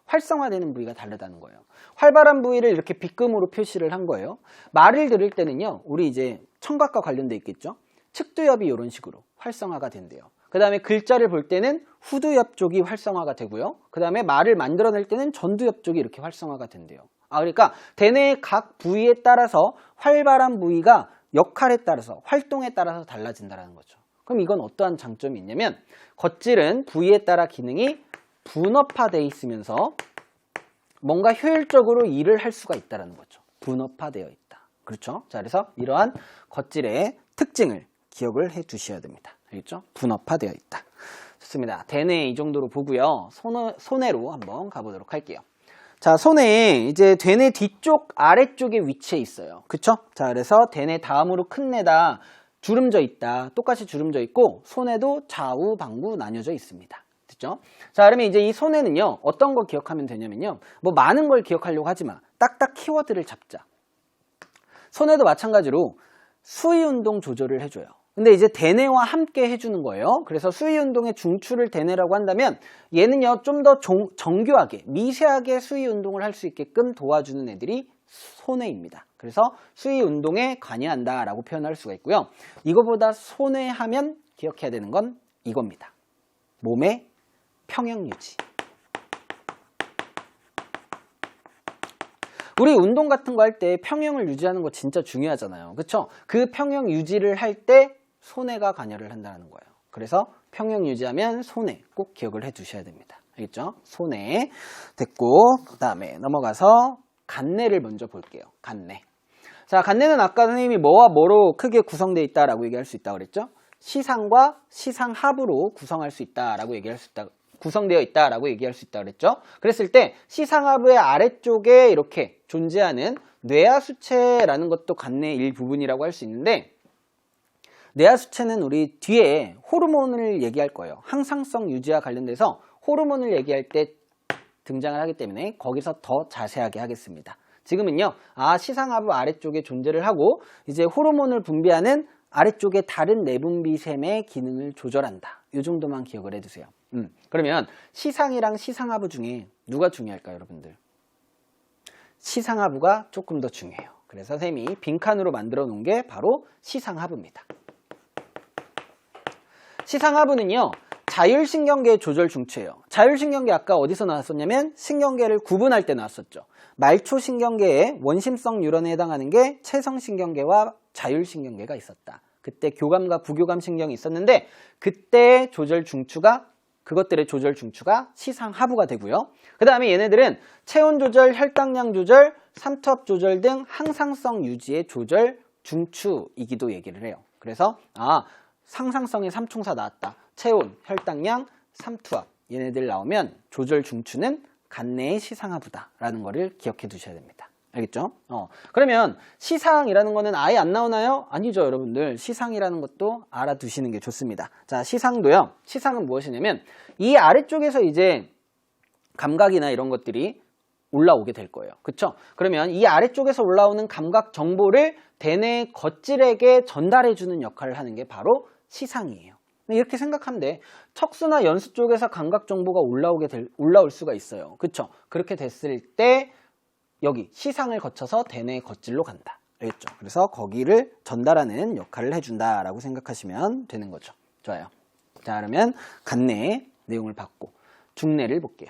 활성화되는 부위가 다르다는 거예요. 활발한 부위를 이렇게 빗금으로 표시를 한 거예요. 말을 들을 때는요, 우리 이제 청각과 관련돼 있겠죠. 측두엽이 이런 식으로 활성화가 된대요. 그 다음에 글자를 볼 때는 후두엽 쪽이 활성화가 되고요. 그 다음에 말을 만들어낼 때는 전두엽 쪽이 이렇게 활성화가 된대요. 그러니까 대뇌의 각 부위에 따라서 활발한 부위가 역할에 따라서 활동에 따라서 달라진다는 거죠. 그럼 이건 어떠한 장점이 있냐면 겉질은 부위에 따라 기능이 분업화되어 있으면서 뭔가 효율적으로 일을 할 수가 있다는 거죠. 분업화되어 있다. 그렇죠? 자, 그래서 이러한 겉질의 특징을 기억을 해 두셔야 됩니다. 알겠죠? 분업화되어 있다. 좋습니다. 대뇌 이 정도로 보고요. 소뇌로 한번 가보도록 할게요. 자, 소뇌 이제 대뇌 뒤쪽 아래쪽에 위치해 있어요. 그쵸? 자, 그래서 대뇌 다음으로 큰 뇌다 주름져 있다. 똑같이 주름져 있고 소뇌도 좌우 방부 나뉘어져 있습니다. 됐죠? 자, 그러면 이제 이 소뇌는요, 어떤 거 기억하면 되냐면요, 뭐 많은 걸 기억하려고 하지 마. 딱딱 키워드를 잡자. 소뇌도 마찬가지로 수위운동 조절을 해줘요. 근데 이제 대뇌와 함께 해주는 거예요. 그래서 수위운동의 중추를 대뇌라고 한다면 얘는요, 좀 더 정교하게 미세하게 수위운동을 할 수 있게끔 도와주는 애들이 소뇌입니다. 그래서 수위운동에 관여한다 라고 표현할 수가 있고요. 이거보다 소뇌하면 기억해야 되는 건 이겁니다. 몸의 평형유지. 우리 운동 같은 거 할 때 평형을 유지하는 거 진짜 중요하잖아요. 그쵸? 그 평형 유지를 할 때 소뇌가 관여를 한다는 거예요. 그래서 평형 유지하면 소뇌 꼭 기억을 해 두셔야 됩니다. 알겠죠? 소뇌 됐고, 그 다음에 넘어가서 간뇌를 먼저 볼게요. 간뇌. 자, 간뇌는 아까 선생님이 뭐와 뭐로 크게 구성되어 있다라고 얘기할 수 있다고 그랬죠? 시상과 시상합으로 구성할 수 있다라고 얘기할 수 있다. 구성되어 있다라고 얘기할 수 있다고 그랬죠? 그랬을 때 시상하부의 아래쪽에 이렇게 존재하는 뇌하수체라는 것도 간뇌의 일부분이라고 할 수 있는데, 뇌하수체는 우리 뒤에 호르몬을 얘기할 거예요. 항상성 유지와 관련돼서 호르몬을 얘기할 때 등장을 하기 때문에 거기서 더 자세하게 하겠습니다. 지금은요, 시상하부 아래쪽에 존재를 하고 이제 호르몬을 분비하는 아래쪽에 다른 내분비샘의 기능을 조절한다. 이 정도만 기억을 해두세요. 그러면 시상이랑 시상하부 중에 누가 중요할까요, 여러분들? 시상하부가 조금 더 중요해요. 그래서 선생님이 빈칸으로 만들어 놓은 게 바로 시상하부입니다. 시상하부는요, 자율신경계 조절 중추예요. 자율신경계 아까 어디서 나왔었냐면 신경계를 구분할 때 나왔었죠. 말초신경계의 원심성 뉴런에 해당하는 게 체성신경계와 자율신경계가 있었다. 그때 교감과 부교감 신경이 있었는데 그때 조절 중추가 그것들의 조절 중추가 시상하부가 되고요. 그 다음에 얘네들은 체온 조절, 혈당량 조절, 삼투압 조절 등 항상성 유지의 조절 중추이기도 얘기를 해요. 그래서 상상성의 삼총사 나왔다. 체온, 혈당량, 삼투압 얘네들 나오면 조절 중추는 간내의 시상하부다라는 거를 기억해 두셔야 됩니다. 알겠죠? 그러면 시상이라는 거는 아예 안 나오나요? 아니죠, 여러분들. 시상이라는 것도 알아두시는 게 좋습니다. 자, 시상도요. 시상은 무엇이냐면 이 아래쪽에서 이제 감각이나 이런 것들이 올라오게 될 거예요. 그쵸? 그러면 이 아래쪽에서 올라오는 감각 정보를 대뇌 겉질에게 전달해주는 역할을 하는 게 바로 시상이에요. 이렇게 생각하면 돼. 척수나 연수 쪽에서 감각 정보가 올라올 수가 있어요. 그쵸? 그렇게 됐을 때 여기 시상을 거쳐서 대뇌 겉질로 간다. 알겠죠? 그래서 거기를 전달하는 역할을 해준다라고 생각하시면 되는 거죠. 좋아요. 자, 그러면 간뇌의 내용을 받고 중뇌를 볼게요.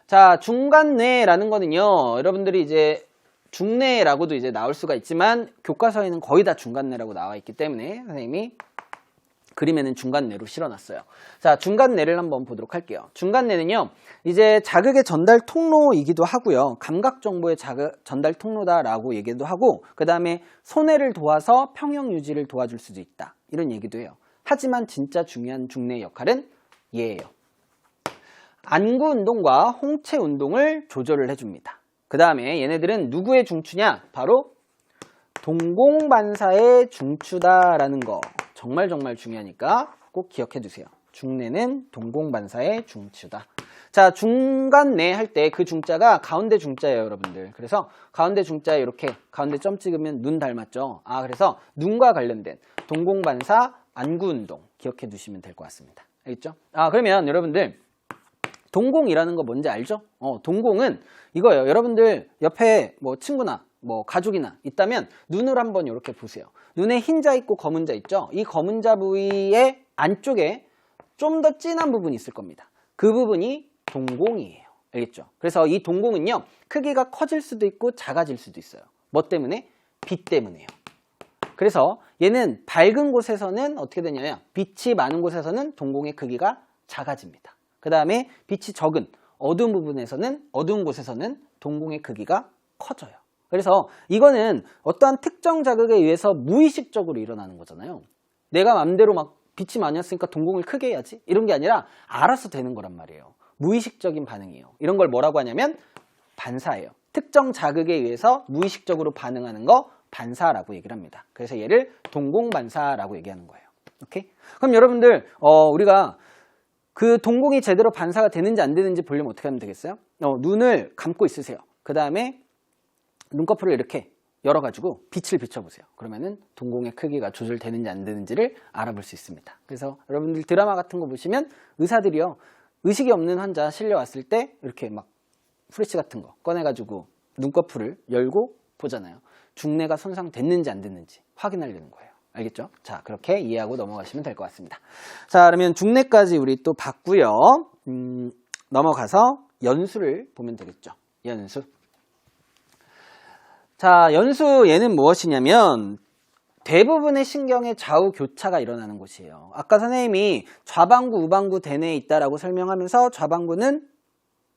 자, 중간뇌라는 거는요, 여러분들이 이제 중뇌라고도 이제 나올 수가 있지만 교과서에는 거의 다 중간뇌라고 나와 있기 때문에 선생님이 그림에는 중간뇌로 실어놨어요. 자, 중간뇌를 한번 보도록 할게요. 중간뇌는요, 이제 자극의 전달 통로이기도 하고요. 감각 정보의 전달 통로다라고 얘기도 하고, 그 다음에 손해를 도와서 평형 유지를 도와줄 수도 있다. 이런 얘기도 해요. 하지만 진짜 중요한 중뇌의 역할은 얘예요. 안구 운동과 홍채 운동을 조절을 해줍니다. 그 다음에 얘네들은 누구의 중추냐? 바로 동공반사의 중추다라는 거. 정말 중요하니까 꼭 기억해 두세요. 중뇌는 동공반사의 중추다. 자, 중간뇌 할 때 그 중자가 가운데 중자예요, 여러분들. 그래서 가운데 중자에 이렇게 가운데 점 찍으면 눈 닮았죠? 그래서 눈과 관련된 동공반사 안구운동 기억해 두시면 될 것 같습니다. 알겠죠? 그러면 여러분들 동공이라는 거 뭔지 알죠? 동공은 이거예요. 여러분들 옆에 뭐 친구나 뭐 가족이나 있다면 눈을 한번 이렇게 보세요. 눈에 흰 자 있고 검은 자 있죠? 이 검은 자 부위의 안쪽에 좀 더 진한 부분이 있을 겁니다. 그 부분이 동공이에요. 알겠죠? 그래서 이 동공은요, 크기가 커질 수도 있고 작아질 수도 있어요. 뭐 때문에? 빛 때문에요. 그래서 얘는 밝은 곳에서는 어떻게 되냐면 빛이 많은 곳에서는 동공의 크기가 작아집니다. 그 다음에 빛이 적은 어두운 곳에서는 동공의 크기가 커져요. 그래서 이거는 어떠한 특정 자극에 의해서 무의식적으로 일어나는 거잖아요. 내가 맘대로 막 빛이 많이 왔으니까 동공을 크게 해야지 이런 게 아니라 알아서 되는 거란 말이에요. 무의식적인 반응이에요. 이런 걸 뭐라고 하냐면 반사예요. 특정 자극에 의해서 무의식적으로 반응하는 거 반사라고 얘기를 합니다. 그래서 얘를 동공반사라고 얘기하는 거예요. 오케이? 그럼 여러분들 우리가 그 동공이 제대로 반사가 되는지 안 되는지 보려면 어떻게 하면 되겠어요? 눈을 감고 있으세요. 그 다음에 눈꺼풀을 이렇게 열어가지고 빛을 비춰보세요. 그러면은 동공의 크기가 조절되는지 안 되는지를 알아볼 수 있습니다. 그래서 여러분들 드라마 같은 거 보시면 의사들이요, 의식이 없는 환자 실려왔을 때 이렇게 막 후레쉬 같은 거 꺼내가지고 눈꺼풀을 열고 보잖아요. 중뇌가 손상됐는지 안 됐는지 확인하려는 거예요. 알겠죠? 자, 그렇게 이해하고 넘어가시면 될 것 같습니다. 자, 그러면 중뇌까지 우리 또 봤고요. 넘어가서 연수를 보면 되겠죠. 연수. 자, 연수 얘는 무엇이냐면 대부분의 신경의 좌우 교차가 일어나는 곳이에요. 아까 선생님이 좌방구, 우방구 대뇌에 있다라고 설명하면서 좌방구는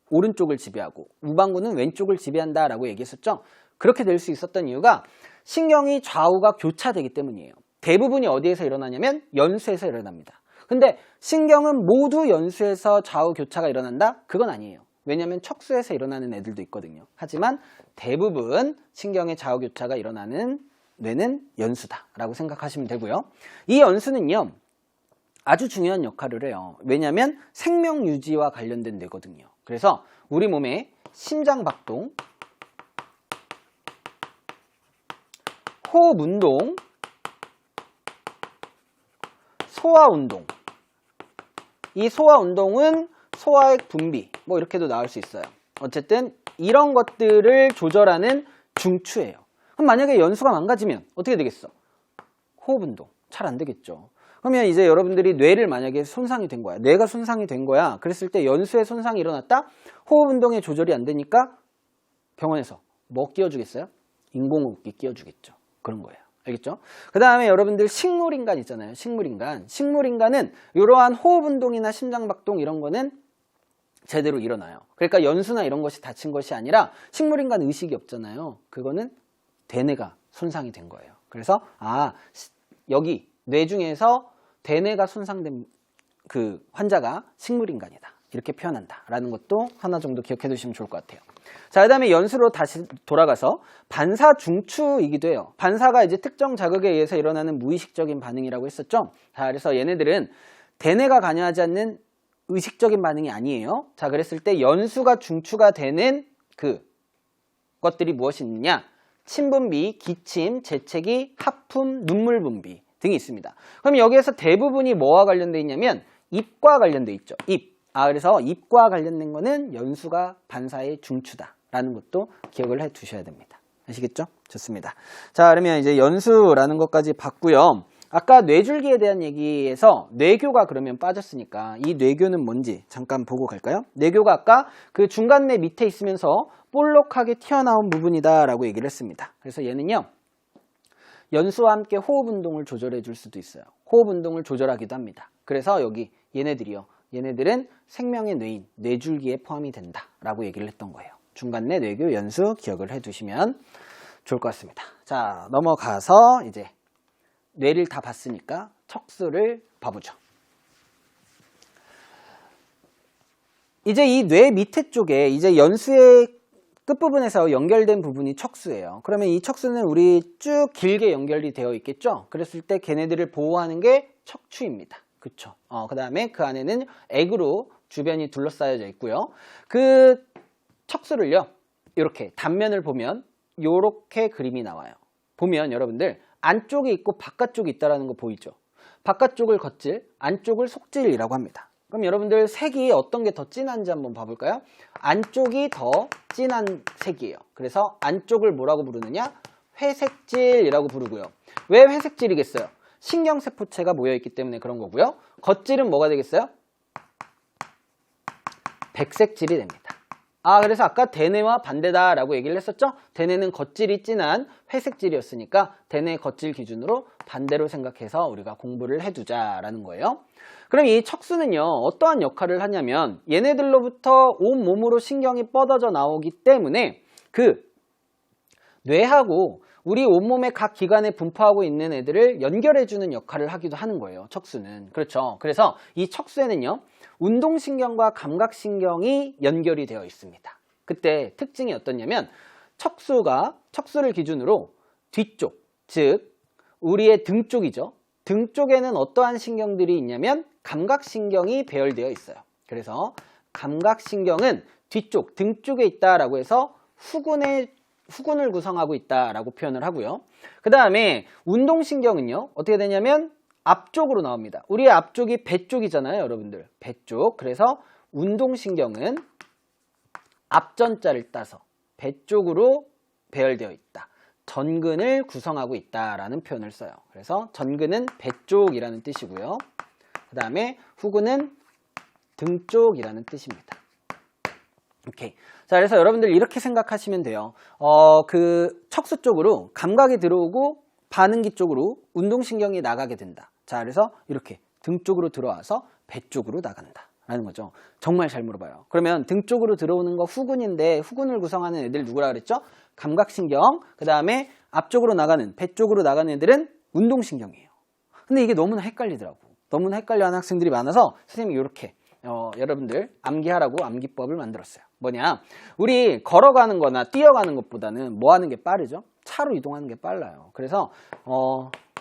오른쪽을 지배하고 우방구는 왼쪽을 지배한다라고 얘기했었죠. 그렇게 될 수 있었던 이유가 신경이 좌우가 교차되기 때문이에요. 대부분이 어디에서 일어나냐면 연수에서 일어납니다. 근데 신경은 모두 연수에서 좌우 교차가 일어난다? 그건 아니에요. 왜냐하면 척수에서 일어나는 애들도 있거든요. 하지만 대부분 신경의 좌우 교차가 일어나는 뇌는 연수다라고 생각하시면 되고요. 이 연수는요, 아주 중요한 역할을 해요. 왜냐하면 생명 유지와 관련된 뇌거든요. 그래서 우리 몸의 심장 박동, 호흡 운동, 소화 운동, 이 소화 운동은 소화액 분비 뭐 이렇게도 나올 수 있어요. 어쨌든 이런 것들을 조절하는 중추예요. 그럼 만약에 연수가 망가지면 어떻게 되겠어? 호흡 운동 잘 안 되겠죠. 그러면 이제 여러분들이 뇌를 만약에 손상이 된 거야. 뇌가 손상이 된 거야. 그랬을 때 연수에 손상이 일어났다? 호흡 운동에 조절이 안 되니까 병원에서 뭐 끼워주겠어요? 인공호흡기 끼워주겠죠. 그런 거예요. 알겠죠? 그 다음에 여러분들 식물인간 있잖아요. 식물인간. 식물인간은 이러한 호흡 운동이나 심장박동 이런 거는 제대로 일어나요. 그러니까 연수나 이런 것이 다친 것이 아니라 식물인간 의식이 없잖아요. 그거는 대뇌가 손상이 된 거예요. 그래서 여기 뇌 중에서 대뇌가 손상된 그 환자가 식물인간이다. 이렇게 표현한다. 라는 것도 하나 정도 기억해 두시면 좋을 것 같아요. 자, 그 다음에 연수로 다시 돌아가서 반사 중추이기도 해요. 반사가 이제 특정 자극에 의해서 일어나는 무의식적인 반응이라고 했었죠. 자, 그래서 얘네들은 대뇌가 관여하지 않는 의식적인 반응이 아니에요. 자, 그랬을 때 연수가 중추가 되는 그 것들이 무엇이 있느냐? 침분비, 기침, 재채기, 하품, 눈물 분비 등이 있습니다. 그럼 여기에서 대부분이 뭐와 관련되어 있냐면 입과 관련되어 있죠. 입. 그래서 입과 관련된 거는 연수가 반사의 중추다라는 것도 기억을 해 두셔야 됩니다. 아시겠죠? 좋습니다. 자, 그러면 이제 연수라는 것까지 봤고요. 아까 뇌줄기에 대한 얘기에서 뇌교가 그러면 빠졌으니까 이 뇌교는 뭔지 잠깐 보고 갈까요? 뇌교가 아까 그 중간뇌 밑에 있으면서 볼록하게 튀어나온 부분이다 라고 얘기를 했습니다. 그래서 얘는요, 연수와 함께 호흡 운동을 조절해 줄 수도 있어요. 호흡 운동을 조절하기도 합니다. 그래서 여기 얘네들은 생명의 뇌인 뇌줄기에 포함이 된다 라고 얘기를 했던 거예요. 중간뇌, 뇌교, 연수 기억을 해 두시면 좋을 것 같습니다. 자, 넘어가서 이제 뇌를 다 봤으니까 척수를 봐보죠. 이제 이 뇌 밑에 쪽에 이제 연수의 끝부분에서 연결된 부분이 척수예요. 그러면 이 척수는 우리 쭉 길게 연결이 되어 있겠죠? 그랬을 때 걔네들을 보호하는 게 척추입니다. 그쵸? 그 다음에 그 안에는 액으로 주변이 둘러싸여져 있고요. 그 척수를요, 이렇게 단면을 보면 이렇게 그림이 나와요. 보면 여러분들 안쪽이 있고 바깥쪽이 있다는 거 보이죠? 바깥쪽을 겉질, 안쪽을 속질이라고 합니다. 그럼 여러분들 색이 어떤 게 더 진한지 한번 봐볼까요? 안쪽이 더 진한 색이에요. 그래서 안쪽을 뭐라고 부르느냐? 회색질이라고 부르고요. 왜 회색질이겠어요? 신경세포체가 모여있기 때문에 그런 거고요. 겉질은 뭐가 되겠어요? 백색질이 됩니다. 그래서 아까 대뇌와 반대다라고 얘기를 했었죠? 대뇌는 겉질이 진한 회색질이었으니까 대뇌 겉질 기준으로 반대로 생각해서 우리가 공부를 해두자라는 거예요. 그럼 이 척수는요, 어떠한 역할을 하냐면 얘네들로부터 온몸으로 신경이 뻗어져 나오기 때문에 그 뇌하고 우리 온몸의 각 기관에 분포하고 있는 애들을 연결해주는 역할을 하기도 하는 거예요. 척수는. 그렇죠. 그래서 이 척수에는요, 운동신경과 감각신경이 연결이 되어 있습니다. 그때 특징이 어떻냐면 척수를 기준으로 뒤쪽, 즉 우리의 등 쪽이죠. 등 쪽에는 어떠한 신경들이 있냐면 감각신경이 배열되어 있어요. 그래서 감각신경은 뒤쪽, 등 쪽에 있다라고 해서 후군을 구성하고 있다라고 표현을 하고요. 그 다음에 운동신경은요, 어떻게 되냐면 앞쪽으로 나옵니다. 우리의 앞쪽이 배 쪽이잖아요, 여러분들. 배 쪽. 그래서 운동신경은 앞전자를 따서 배 쪽으로 배열되어 있다. 전근을 구성하고 있다라는 표현을 써요. 그래서 전근은 배 쪽이라는 뜻이고요. 그 다음에 후근은 등 쪽이라는 뜻입니다. 오케이. 자, 그래서 여러분들 이렇게 생각하시면 돼요. 그 척수 쪽으로 감각이 들어오고 반응기 쪽으로 운동신경이 나가게 된다. 자, 그래서 이렇게 등 쪽으로 들어와서 배 쪽으로 나간다 라는 거죠. 정말 잘 물어봐요. 그러면 등 쪽으로 들어오는 거 후근인데 후근을 구성하는 애들 누구라 그랬죠? 감각신경, 그 다음에 앞쪽으로 나가는 배 쪽으로 나가는 애들은 운동신경이에요. 근데 이게 너무나 헷갈리더라고. 너무나 헷갈려하는 학생들이 많아서 선생님이 이렇게 여러분들 암기하라고 암기법을 만들었어요. 뭐냐, 우리 걸어가는 거나 뛰어가는 것보다는 뭐 하는 게 빠르죠? 차로 이동하는 게 빨라요. 그래서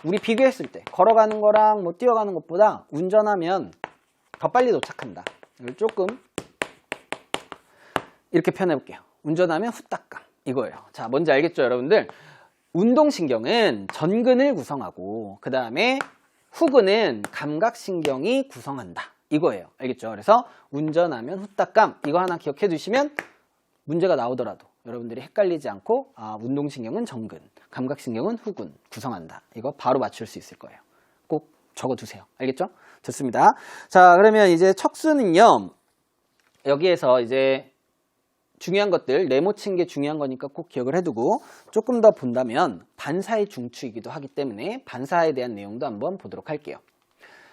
우리 비교했을 때 걸어가는 거랑 뭐 뛰어가는 것보다 운전하면 더 빨리 도착한다. 이걸 조금 이렇게 표현해 볼게요. 운전하면 후딱감, 이거예요. 자, 뭔지 알겠죠, 여러분들? 운동신경은 전근을 구성하고 그 다음에 후근은 감각신경이 구성한다 이거예요. 알겠죠? 그래서 운전하면 후딱감 이거 하나 기억해 두시면 문제가 나오더라도 여러분들이 헷갈리지 않고 운동신경은 정근, 감각신경은 후근 구성한다. 이거 바로 맞출 수 있을 거예요. 꼭 적어두세요. 알겠죠? 좋습니다. 자, 그러면 이제 척수는요. 여기에서 이제 중요한 것들, 네모친 게 중요한 거니까 꼭 기억을 해두고 조금 더 본다면 반사의 중추이기도 하기 때문에 반사에 대한 내용도 한번 보도록 할게요.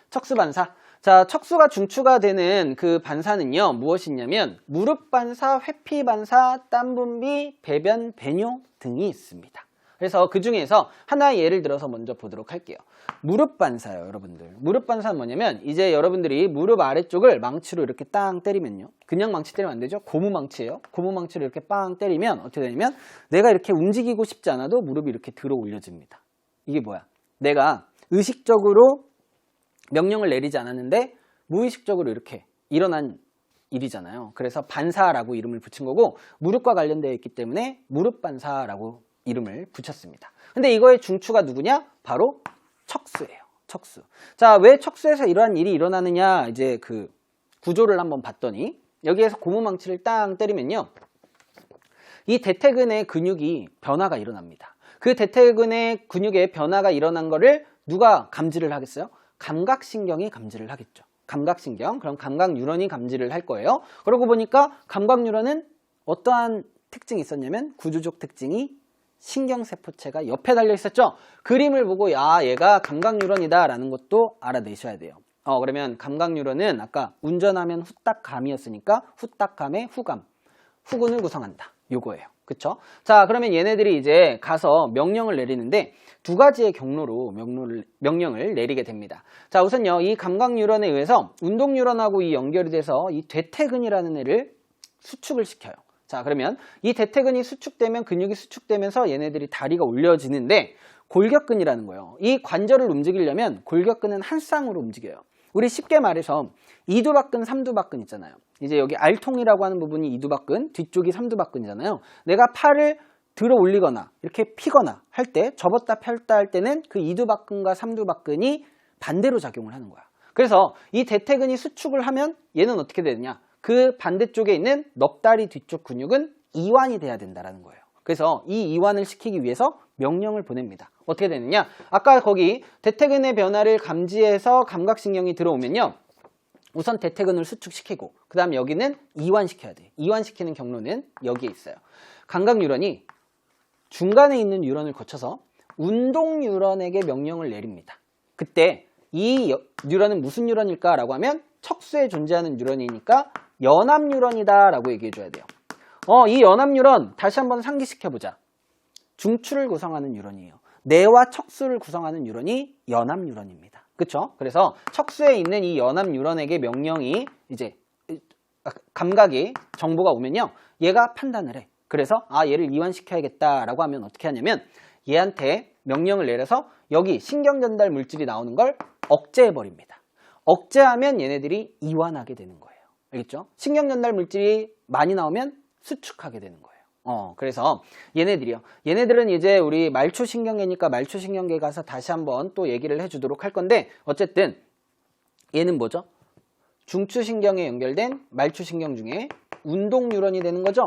척수 반사. 자, 척수가 중추가 되는 그 반사는요, 무엇이냐면 무릎 반사, 회피 반사, 땀 분비, 배변, 배뇨 등이 있습니다. 그래서 그 중에서 하나의 예를 들어서 먼저 보도록 할게요. 무릎 반사요, 여러분들. 무릎 반사는 뭐냐면 이제 여러분들이 무릎 아래쪽을 망치로 이렇게 땅 때리면요. 그냥 망치 때리면 안 되죠. 고무 망치예요. 고무 망치로 이렇게 빵 때리면 어떻게 되냐면 내가 이렇게 움직이고 싶지 않아도 무릎이 이렇게 들어 올려집니다. 이게 뭐야? 내가 의식적으로 명령을 내리지 않았는데 무의식적으로 이렇게 일어난 일이잖아요. 그래서 반사라고 이름을 붙인 거고 무릎과 관련되어 있기 때문에 무릎 반사라고 이름을 붙였습니다. 근데 이거의 중추가 누구냐? 바로 척수예요. 척수. 자, 왜 척수에서 이러한 일이 일어나느냐? 이제 그 구조를 한번 봤더니 여기에서 고무망치를 땅 때리면요. 이 대퇴근의 근육이 변화가 일어납니다. 그 대퇴근의 근육의 변화가 일어난 거를 누가 감지를 하겠어요? 감각신경이 감지를 하겠죠. 감각신경. 그럼 감각뉴런이 감지를 할 거예요. 그러고 보니까 감각뉴런은 어떠한 특징이 있었냐면 구조적 특징이 신경세포체가 옆에 달려 있었죠. 그림을 보고 얘가 감각뉴런이다 라는 것도 알아내셔야 돼요. 그러면 감각뉴런은 아까 운전하면 후딱감이었으니까 후딱감의 후감, 후근을 구성한다. 요거예요. 그쵸? 자, 그러면 얘네들이 이제 가서 명령을 내리는데 두 가지의 경로로 명령을 내리게 됩니다. 자, 우선요, 이 감각뉴런에 의해서 운동뉴런하고 이 연결이 돼서 이 대퇴근이라는 애를 수축을 시켜요. 자, 그러면 이 대퇴근이 수축되면 근육이 수축되면서 얘네들이 다리가 올려지는데 골격근이라는 거예요. 이 관절을 움직이려면 골격근은 한 쌍으로 움직여요. 우리 쉽게 말해서 이두박근, 삼두박근 있잖아요. 이제 여기 알통이라고 하는 부분이 이두박근, 뒤쪽이 삼두박근이잖아요. 내가 팔을 들어 올리거나 이렇게 피거나 할 때, 접었다 펼다 할 때는 그 이두박근과 삼두박근이 반대로 작용을 하는 거야. 그래서 이 대퇴근이 수축을 하면 얘는 어떻게 되느냐? 그 반대쪽에 있는 넙다리 뒤쪽 근육은 이완이 돼야 된다는 거예요. 그래서 이 이완을 시키기 위해서 명령을 보냅니다. 어떻게 되느냐? 아까 거기 대퇴근의 변화를 감지해서 감각신경이 들어오면요. 우선 대퇴근을 수축시키고 그 다음에 여기는 이완시켜야 돼. 이완시키는 경로는 여기에 있어요. 감각뉴런이 중간에 있는 뉴런을 거쳐서 운동뉴런에게 명령을 내립니다. 그때 이 뉴런은 무슨 뉴런일까? 라고 하면 척수에 존재하는 뉴런이니까 연합뉴런이다 라고 얘기해줘야 돼요. 이 연합뉴런 다시 한번 상기시켜보자. 중추를 구성하는 뉴런이에요. 뇌와 척수를 구성하는 뉴런이 연합뉴런입니다. 그쵸? 그래서 척수에 있는 이 연합뉴런에게 명령이 이제 감각이 정보가 오면요. 얘가 판단을 해. 그래서 얘를 이완시켜야겠다라고 하면 어떻게 하냐면 얘한테 명령을 내려서 여기 신경전달 물질이 나오는 걸 억제해버립니다. 억제하면 얘네들이 이완하게 되는 거예요. 알겠죠? 신경전달 물질이 많이 나오면 수축하게 되는 거예요. 그래서 얘네들은 이제 우리 말초신경계니까 말초신경계 가서 다시 한번 또 얘기를 해주도록 할 건데 어쨌든 얘는 뭐죠? 중추신경에 연결된 말초신경 중에 운동뉴런이 되는 거죠.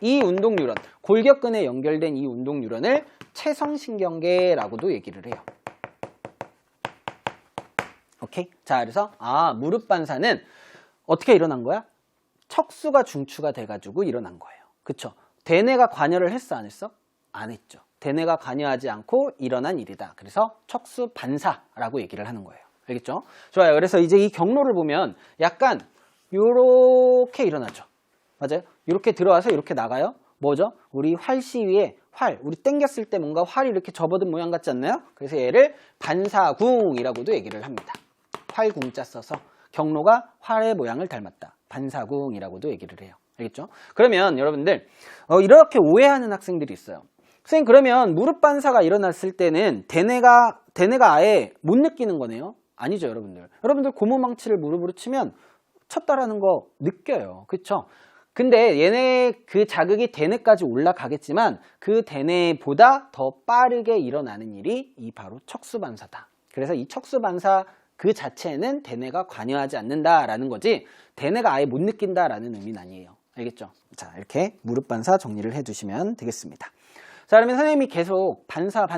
이 운동뉴런, 골격근에 연결된 이 운동뉴런을 체성신경계라고도 얘기를 해요. 오케이? 자, 그래서 무릎 반사는 어떻게 일어난 거야? 척수가 중추가 돼가지고 일어난 거예요. 그쵸? 대뇌가 관여를 했어, 안 했어? 안 했죠. 대뇌가 관여하지 않고 일어난 일이다. 그래서 척수 반사라고 얘기를 하는 거예요. 알겠죠? 좋아요. 그래서 이제 이 경로를 보면 약간 요렇게 일어나죠. 맞아요? 이렇게 들어와서 이렇게 나가요. 뭐죠? 우리 활시 위에 우리 당겼을 때 뭔가 활이 이렇게 접어든 모양 같지 않나요? 그래서 얘를 반사궁이라고도 얘기를 합니다. 활궁자 써서 경로가 활의 모양을 닮았다. 반사궁이라고도 얘기를 해요. 알겠죠? 그러면 여러분들 이렇게 오해하는 학생들이 있어요. 선생님, 그러면 무릎 반사가 일어났을 때는 대뇌가 아예 못 느끼는 거네요? 아니죠, 여러분들. 여러분들 고무망치를 무릎으로 치면 쳤다라는 거 느껴요. 그렇죠? 근데 얘네 그 자극이 대뇌까지 올라가겠지만 그 대뇌보다 더 빠르게 일어나는 일이 이 바로 척수반사다. 그래서 이 척수반사 그 자체에는 대뇌가 관여하지 않는다라는 거지 대뇌가 아예 못 느낀다라는 의미는 아니에요. 알겠죠? 자, 이렇게 무릎 반사 정리를 해두시면 되겠습니다. 자, 그러면 선생님이 계속 반사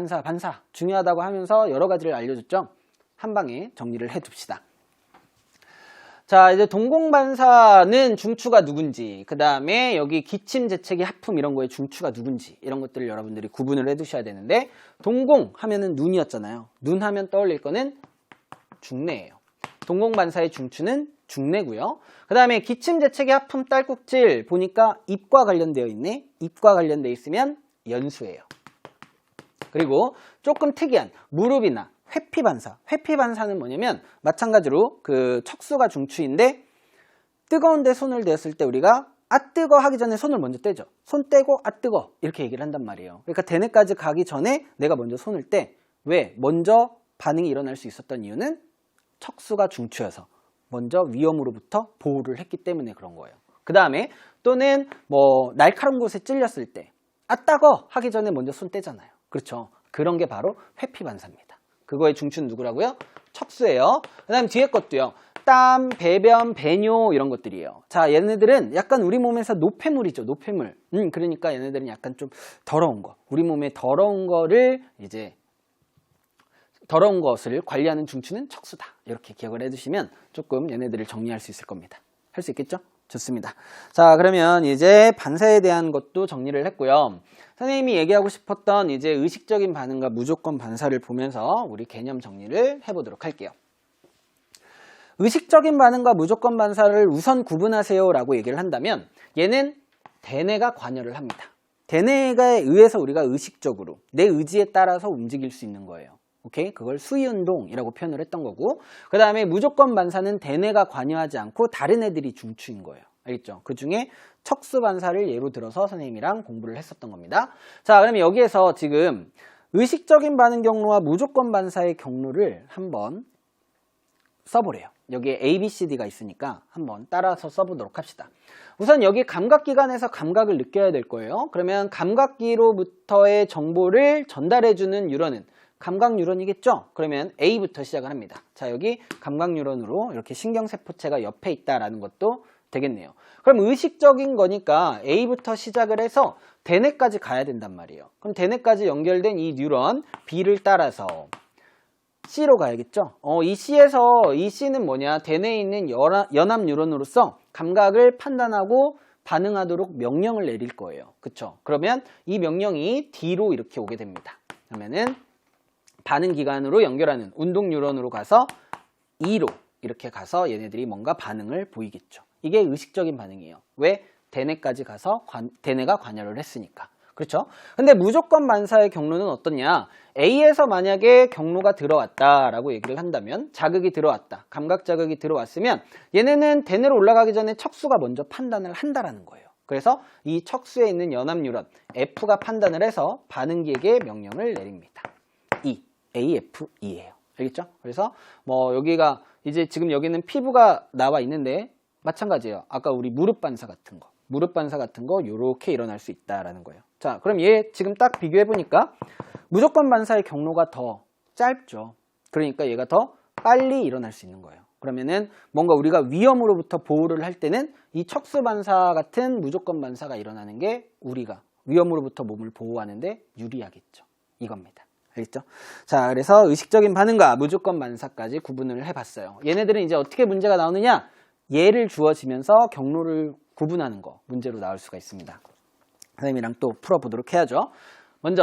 중요하다고 하면서 여러 가지를 알려줬죠? 한 방에 정리를 해둡시다. 자, 이제 동공반사는 중추가 누군지, 그 다음에 여기 기침, 재채기, 하품 이런 거에 중추가 누군지 이런 것들을 여러분들이 구분을 해두셔야 되는데 동공 하면은 눈이었잖아요. 눈 하면 떠올릴 거는 중뇌예요. 동공반사의 중추는 중뇌고요. 그 다음에 기침, 재채기, 하품, 딸꾹질 보니까 입과 관련되어 있네. 입과 관련되어 있으면 연수예요. 그리고 조금 특이한 무릎이나 회피반사. 회피반사는 뭐냐면 마찬가지로 그 척수가 중추인데 뜨거운데 손을 대었을 때 우리가 아 뜨거 하기 전에 손을 먼저 떼죠. 손 떼고 아 뜨거 이렇게 얘기를 한단 말이에요. 그러니까 대뇌까지 가기 전에 내가 먼저 손을 떼. 왜? 먼저 반응이 일어날 수 있었던 이유는 척수가 중추여서 먼저 위험으로부터 보호를 했기 때문에 그런 거예요. 그 다음에 또는 뭐 날카로운 곳에 찔렸을 때 아 따거 하기 전에 먼저 손 떼잖아요. 그렇죠. 그런 게 바로 회피반사입니다. 그거의 중추는 누구라고요? 척수예요. 그 다음 뒤에 것도요. 땀, 배변, 배뇨 이런 것들이에요. 자, 얘네들은 약간 우리 몸에서 노폐물이죠. 노폐물. 그러니까 얘네들은 약간 좀 더러운 거. 우리 몸에 더러운 거를 이제 더러운 것을 관리하는 중추는 척수다. 이렇게 기억을 해두시면 조금 얘네들을 정리할 수 있을 겁니다. 할 수 있겠죠? 좋습니다. 자, 그러면 이제 반사에 대한 것도 정리를 했고요. 선생님이 얘기하고 싶었던 이제 의식적인 반응과 무조건 반사를 보면서 우리 개념 정리를 해보도록 할게요. 의식적인 반응과 무조건 반사를 우선 구분하세요 라고 얘기를 한다면 얘는 대뇌가 관여를 합니다. 대뇌에 의해서 우리가 의식적으로 내 의지에 따라서 움직일 수 있는 거예요. 오케이? 그걸 수위운동이라고 표현을 했던 거고 그 다음에 무조건 반사는 대뇌가 관여하지 않고 다른 애들이 중추인 거예요. 알겠죠? 그 중에 척수 반사를 예로 들어서 선생님이랑 공부를 했었던 겁니다. 자, 그러면 여기에서 지금 의식적인 반응 경로와 무조건 반사의 경로를 한번 써보래요. 여기에 A, B, C, D가 있으니까 한번 따라서 써보도록 합시다. 우선 여기 감각기관에서 감각을 느껴야 될 거예요. 그러면 감각기로부터의 정보를 전달해주는 뉴런은 감각 뉴런이겠죠? 그러면 A부터 시작을 합니다. 자, 여기 감각 뉴런으로 이렇게 신경세포체가 옆에 있다라는 것도 되겠네요. 그럼 의식적인 거니까 A부터 시작을 해서 대뇌까지 가야 된단 말이에요. 그럼 대뇌까지 연결된 이 뉴런 B를 따라서 C로 가야겠죠? 이 C는 뭐냐? 대뇌에 있는 연합 뉴런으로서 감각을 판단하고 반응하도록 명령을 내릴 거예요. 그쵸? 그러면 이 명령이 D로 이렇게 오게 됩니다. 그러면은 반응 기관으로 연결하는 운동 뉴런으로 가서 E로 이렇게 가서 얘네들이 뭔가 반응을 보이겠죠. 이게 의식적인 반응이에요. 왜? 대뇌까지 가서 대뇌가 관여를 했으니까. 그렇죠? 근데 무조건 반사의 경로는 어떠냐? A에서 만약에 경로가 들어왔다라고 얘기를 한다면 자극이 들어왔다. 감각 자극이 들어왔으면 얘네는 대뇌로 올라가기 전에 척수가 먼저 판단을 한다라는 거예요. 그래서 이 척수에 있는 연합 뉴런 F가 판단을 해서 반응기에게 명령을 내립니다. AFE예요. 알겠죠? 그래서 뭐 여기가 이제 지금 여기는 피부가 나와 있는데 마찬가지예요. 아까 우리 무릎 반사 같은 거 요렇게 일어날 수 있다라는 거예요. 자, 그럼 얘 지금 딱 비교해 보니까 무조건 반사의 경로가 더 짧죠. 그러니까 얘가 더 빨리 일어날 수 있는 거예요. 그러면은 뭔가 우리가 위험으로부터 보호를 할 때는 이 척수 반사 같은 무조건 반사가 일어나는 게 우리가 위험으로부터 몸을 보호하는데 유리하겠죠. 이겁니다. 알겠죠? 자, 그래서 의식적인 반응과 무조건 반사까지 구분을 해봤어요. 얘네들은 이제 어떻게 문제가 나오느냐? 예를 주어지면서 경로를 구분하는 거 문제로 나올 수가 있습니다. 선생님이랑 또 풀어보도록 해야죠.